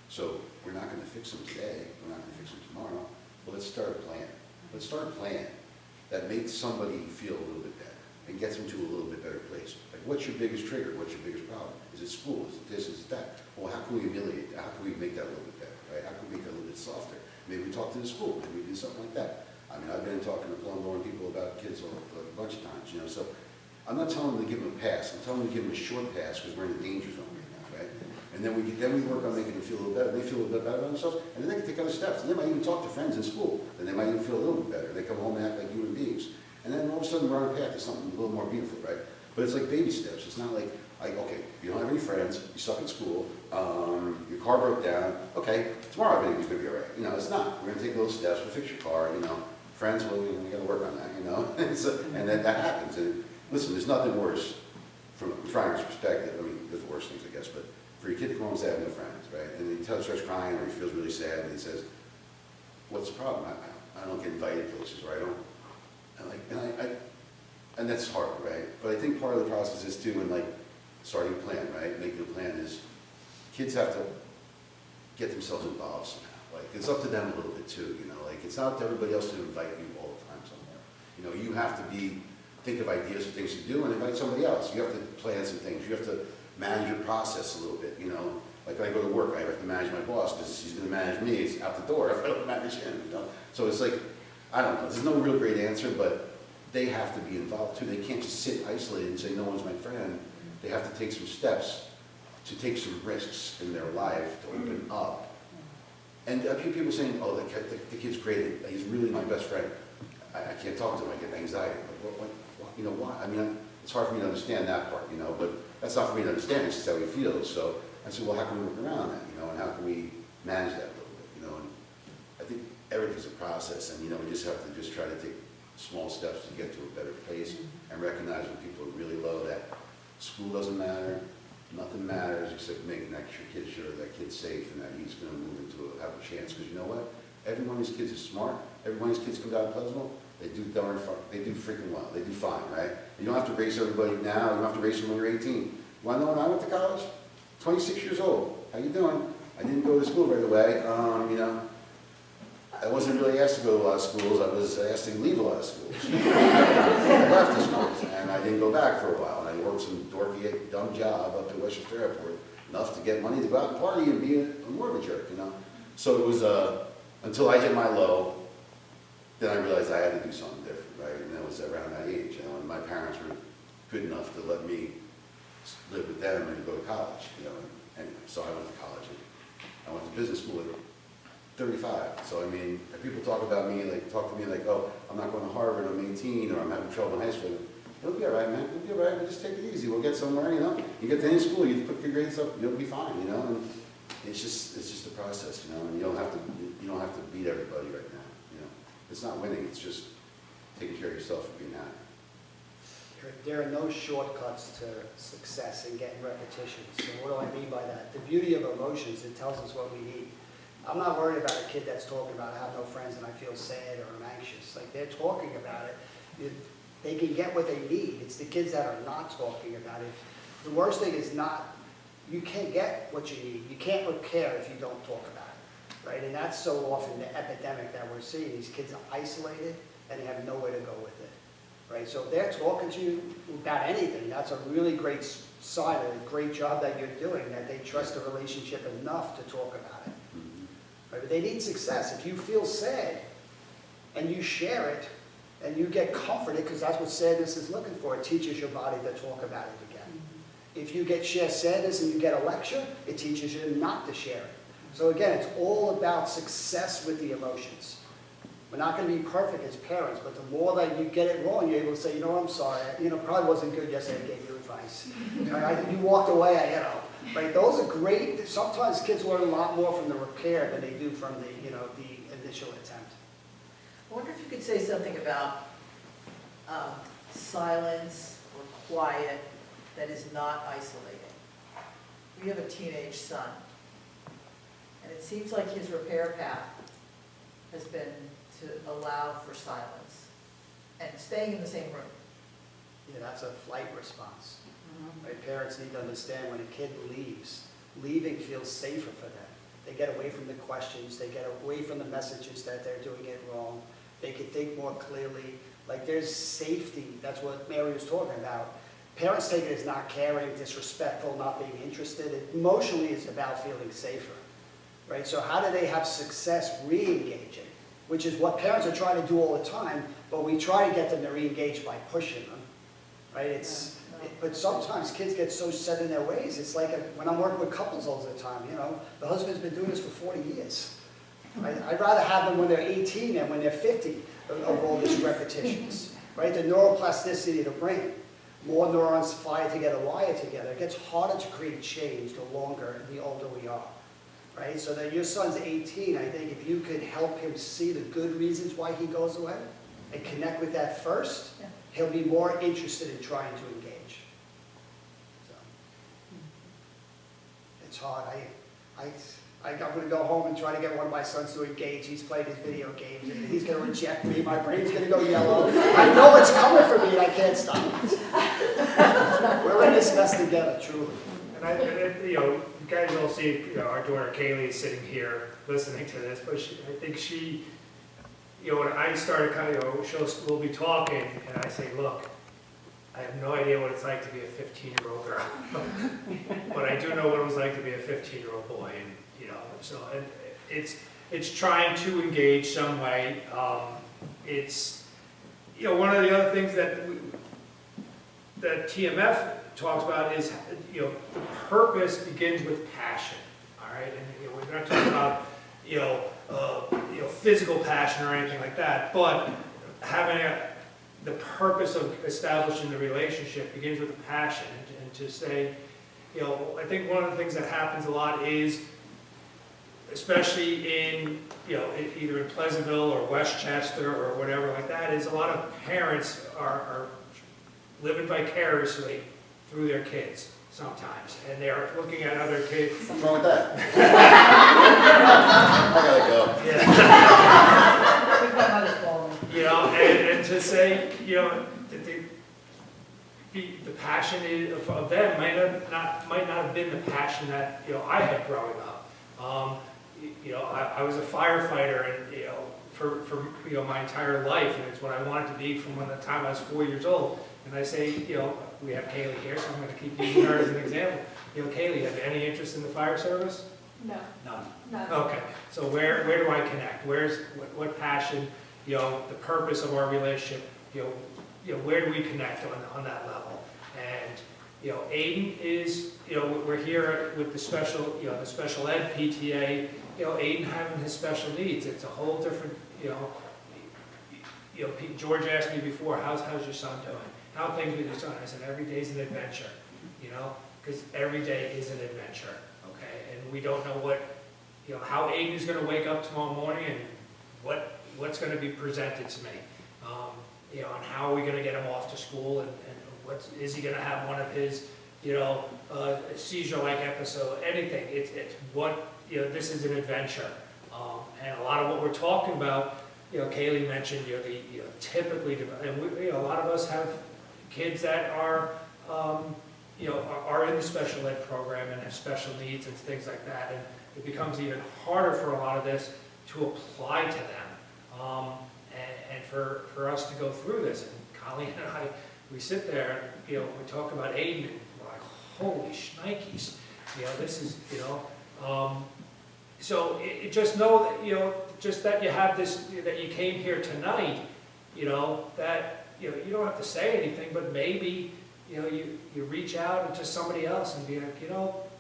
S2: So we're not going to fix them today. We're not going to fix them tomorrow. But let's start a plan. Let's start a plan that makes somebody feel a little bit better. and gets them to a little bit better place. Like, what's your biggest trigger? What's your biggest problem? Is it school? Is it this? Is it that? Well, how can we ameliorate that? How can we make that a little bit better, right? How can we make that a little bit softer? Maybe we talk to the school, maybe we do something like that. I mean, I've been talking to Plumborn people about kids a bunch of times, you know, so I'm not telling them to give them a pass, I'm telling them to give them a short pass because we're in the danger zone right now, right? And then we work on making them feel a little better, they feel a little bit better about themselves, and then they can take other steps, and they might even talk to friends in school, and they might even feel a little bit better, they come home and act like human beings. And then all of a sudden we're on a path to something a little more beautiful, right? But it's like baby steps, it's not like, okay, you don't have any friends, you suck at school, your car broke down, okay, tomorrow everything's gonna be all right. You know, it's not. We're gonna take little steps, we'll fix your car, you know. Friends, well, we gotta work on that, you know. And then that happens. And listen, there's nothing worse from a Franker's perspective. I mean, there's worse things, I guess, but for your kid to come home and say, I have no friends, right? And he starts crying or he feels really sad and he says, what's the problem? I don't get invited places, or I don't, and that's hard, right? But I think part of the process is too, in like starting a plan, right? Making a plan is, kids have to get themselves involved somehow. Like, it's up to them a little bit too, you know? Like, it's not up to everybody else to invite you all the time somewhere. You know, you have to think of ideas for things to do and invite somebody else. You have to plan some things. You have to manage your process a little bit, you know? Like, when I go to work, I have to manage my boss because he's gonna manage me. It's out the door if I don't manage him, you know? So it's like, I don't know, there's no real great answer, but they have to be involved too. They can't just sit isolated and say, no one's my friend. They have to take some steps to take some risks in their life, to open up. And I hear people saying, oh, the kid's great, he's really my best friend. I can't talk to him, I get anxiety. What, you know, why? I mean, it's hard for me to understand that part, you know, but that's not for me to understand, it's just how he feels. So I said, well, how can we work around that, you know, and how can we manage that a little bit, you know? And I think everything's a process, and, you know, we just have to just try to take small steps to get to a better place and recognize when people are really low that school doesn't matter, nothing matters except making that kid sure that kid's safe and that he's going to move into have a chance. Because you know what? Every one of these kids is smart. Every one of these kids comes out of Pleasantville, they do they do freaking well. They do fine, right? You don't have to race everybody now. You don't have to race them when you're 18. You want to know when I went to college? 26 years old. How you doing? I didn't go to school right away. You know, I wasn't really asked to go to a lot of schools. I was asked to leave a lot of schools. I left the schools, and I didn't go back for a while. And I worked some dorky, dumb job up at Westchester Airport, enough to get money to go out and party and be more of a jerk, you know? So it was, until I hit my low, then I realized I had to do something different, right? And that was around that age, you know, and my parents were good enough to let me live with them and go to college, you know? Anyway, so I went to college. I went to business school at 35. So I mean, if people talk about me, like talk to me like, oh, I'm not going to Harvard, I'm 18, or I'm having trouble in high school. You'll be all right, man. You'll be all right. We'll just take it easy. We'll get somewhere, you know. You get to any school, you put your grades up, you'll be fine, you know. And it's just a process, you know. And you don't have to beat everybody right now, you know. It's not winning. It's just taking care of yourself and being happy.
S3: There are no shortcuts to success and getting repetition. So what do I mean by that? The beauty of emotions, it tells us what we need. I'm not worried about a kid that's talking about I have no friends and I feel sad or I'm anxious. Like, they're talking about it. They can get what they need. It's the kids that are not talking about it. The worst thing is not, you can't get what you need. You can't repair if you don't talk about it, right? And that's so often the epidemic that we're seeing. These kids are isolated and they have nowhere to go with it, right? So if they're talking to you about anything, that's a really great sign, a great job that you're doing, that they trust the relationship enough to talk about it. Right? But they need success. If you feel sad and you share it and you get comforted, because that's what sadness is looking for, it teaches your body to talk about it again. If you share sadness and you get a lecture, it teaches you not to share it. So again, it's all about success with the emotions. We're not going to be perfect as parents, but the more that you get it wrong, you're able to say, you know, I'm sorry, you know, probably wasn't good yesterday, I gave you advice. You walked away, you know. Right? Those are great. Sometimes kids learn a lot more from the repair than they do from the, you know, the initial attempt.
S9: I wonder if you could say something about silence or quiet that is not isolating. We have a teenage son, and it seems like his repair path has been to allow for silence and staying in the same room.
S3: Yeah, that's a flight response. Right? Parents need to understand when a kid leaves, leaving feels safer for them. They get away from the questions, they get away from the messages that they're doing it wrong. They can think more clearly. Like there's safety, that's what Mary was talking about. Parents take it as not caring, disrespectful, not being interested. Emotionally, it's about feeling safer, right? So how do they have success re-engaging? Which is what parents are trying to do all the time, but we try to get them to re-engage by pushing them, right? But sometimes kids get so set in their ways. It's like when I'm working with couples all the time, you know, the husband's been doing this for 40 years. I'd rather have them when they're 18 than when they're 50 of all these repetitions, right? The neuroplasticity of the brain. More neurons fire together, wire together. It gets harder to create change the longer and the older we are, right? So that your son's 18, I think if you could help him see the good reasons why he goes away and connect with that first, he'll be more interested in trying to engage. So, it's hard. I'm going to go home and try to get one of my sons to engage. He's playing his video games, and he's going to reject me. My brain's going to go yellow. I know it's coming for me, and I can't stop it. We're in this mess together, truly.
S4: And you guys all see, our daughter Kaylee is sitting here listening to this, but I think she, when I started kind of, we'll be talking, and I say, look, I have no idea what it's like to be a 15-year-old girl, but I do know what it was like to be a 15-year-old boy, and and it's trying to engage some way. It's one of the other things that TMF talks about is the purpose begins with passion. All right, and we're not talking about physical passion or anything like that, but having the purpose of establishing the relationship begins with a passion, and to say, I think one of the things that happens a lot is, especially in, either in Pleasantville or Westchester or whatever like that, is a lot of parents are living vicariously through their kids sometimes, and they're looking at other kids.
S2: What's wrong with that? I gotta go.
S4: Yeah.
S5: We've got mothers calling.
S4: And to say, that the passion of them might not have been the passion that I had growing up. I was a firefighter, and for my entire life, and it's what I wanted to be from the time I was 4 years old. And I say, we have Kaylee here, so I'm going to keep using her as an example. Kaylee, have you any interest in the fire service?
S7: No.
S4: None.
S7: None.
S4: Okay, so where do I connect? What passion? The purpose of our relationship. Where do we connect on that level? And Aiden is, we're here with the special ed PTA. Aiden having his special needs. It's a whole different. George asked me before, how's your son doing? How are things with your son? I said, every day's an adventure. Because every day is an adventure. Okay, and we don't know how Aiden is going to wake up tomorrow morning and what's going to be presented to me. And how are we going to get him off to school, and is he going to have one of his, seizure-like episode, anything. It's what, this is an adventure. And a lot of what we're talking about, Kaylee mentioned, typically, and we, a lot of us have kids that are, are in the special ed program and have special needs and things like that. And it becomes even harder for a lot of this to apply to them. And for us to go through this, and Colleen and I, we sit there, we talk about Aiden, and we're like, holy shnikes, this is, so just know that, just that you have this, that you came here tonight, that, you don't have to say anything, but maybe, you reach out to somebody else and be like,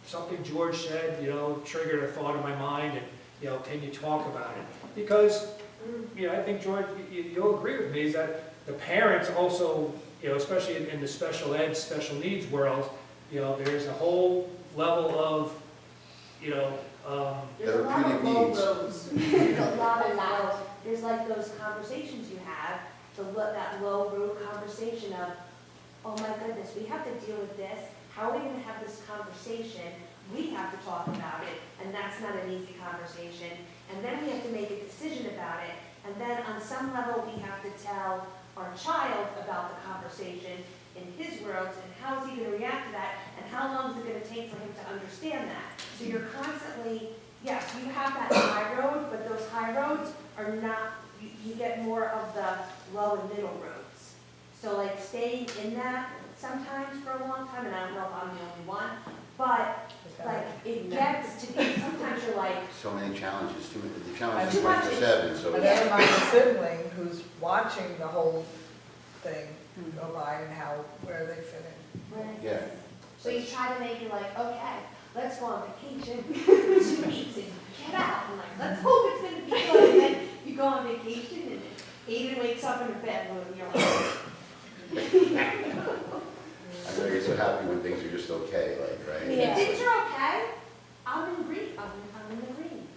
S4: something George said, triggered a thought in my mind, and, can you talk about it? Because, I think, George, you'll agree with me, is that the parents also, especially in the special ed, special needs world, there's a whole level of,
S10: there's a lot of
S2: therapeutic
S10: low
S2: needs.
S10: roads. There's a lot of low, there's like those conversations you have, that low road conversation of, oh my goodness, we have to deal with this. How are we gonna have this conversation? We have to talk about it, and that's not an easy conversation. And then we have to make a decision about it. And then on some level, we have to tell our child about the conversation in his world, and how is he gonna react to that, and how long is it gonna take for him to understand that? So you're constantly, yes, you have that high road, but those high roads are not you get more of the low and middle roads. So like staying in that sometimes for a long time, and I don't know if I'm the only one, but like it gets to be, sometimes you're like,
S2: So many challenges, the challenge
S10: Too
S2: is
S10: much.
S2: 24/7, so.
S1: And then my sibling who's watching the whole thing go by and where they fit in.
S2: Yeah.
S10: so you try to make it like, okay, let's go on vacation, 2 weeks and get out. I'm like, let's hope it's gonna be good. And then you go on vacation and Aiden wakes up in a bed and you're like,
S2: I know you're so happy when things are just okay, like, right?
S10: if things are okay, I'm in green, I'm in the green.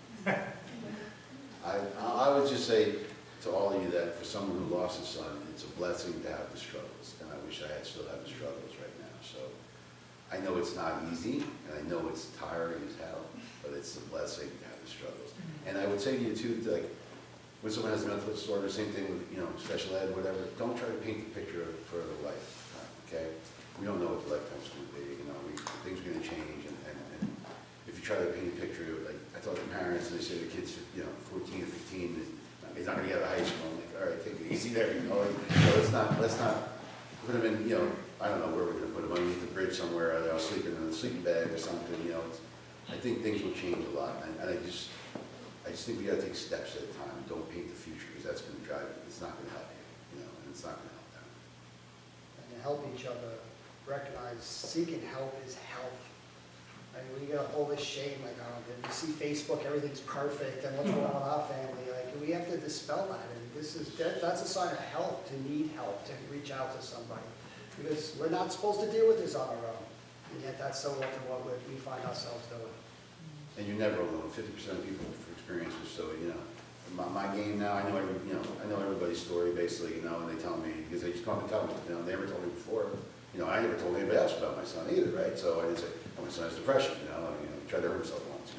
S2: I would just say to all of you that for someone who lost a son, it's a blessing to have the struggles, and I wish I had still have the struggles right now. So I know it's not easy, and I know it's tiring as hell, but it's a blessing to have the struggles. And I would say to you too, like, when someone has a mental disorder, same thing with, special ed, whatever, don't try to paint the picture for the lifetime, okay? We don't know what the lifetime's gonna be, things are gonna change, and if you try to paint a picture, like, I talk to parents, and they say the kid's, 14 or 15, he's not gonna get out of high school. I'm like, all right, take it easy there, let's not put him in, I don't know where we're gonna put him, underneath the bridge somewhere, sleeping in a sleeping bag or something, I think things will change a lot, and I just think we gotta take steps at a time. Don't paint the future, because that's gonna drive you. It's not gonna help you, and it's not gonna help them.
S3: And to help each other recognize seeking help is health. I mean, we got all this shame, like, you see Facebook, everything's perfect, and what's going on with our family, like, we have to dispel that, and that's a sign of health, to need help, to reach out to somebody. Because we're not supposed to deal with this on our own, and yet that's so often what we find ourselves doing.
S2: And you're never alone. 50% of people experience this, so, my game now, I know everybody's story, basically, and they tell me, because they just come and tell me, they never told me before. I never told anybody else about my son either, right? So I didn't say, oh, my son has depression, he tried to hurt himself once,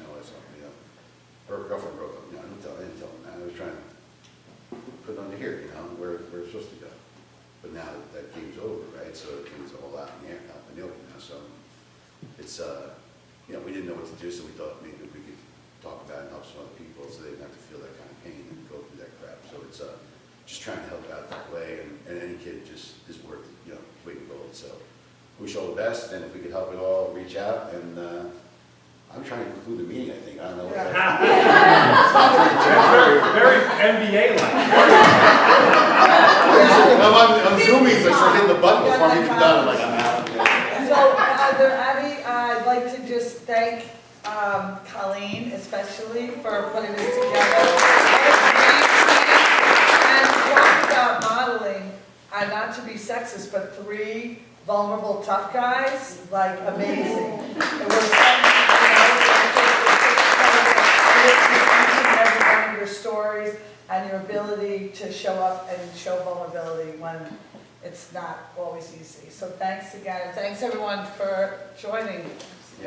S2: her girlfriend broke up, I didn't tell him that. I was trying to put it under here, where it's supposed to go. But now that game's over, right? So it's all out in the open now, so it's, we didn't know what to do, so we thought maybe we could talk about it and help some other people so they didn't have to feel that kind of pain and go through that crap. So it's just trying to help out that way, and any kid just is worth weight in gold. So wish all the best, and if we could help at all, reach out. And I'm trying to conclude the meeting, I think. I don't know what
S4: Very NBA-like.
S2: I'm zooming, so I start hitting the button before I'm even done. I'm like, I'm out.
S1: So, I'd like to just thank Colleen especially for putting this together. And talk about modeling, not to be sexist, but 3 vulnerable, tough guys, like amazing. It was every one of your stories and your ability to show up and show vulnerability when it's not always easy. So thanks again. Thanks everyone for joining.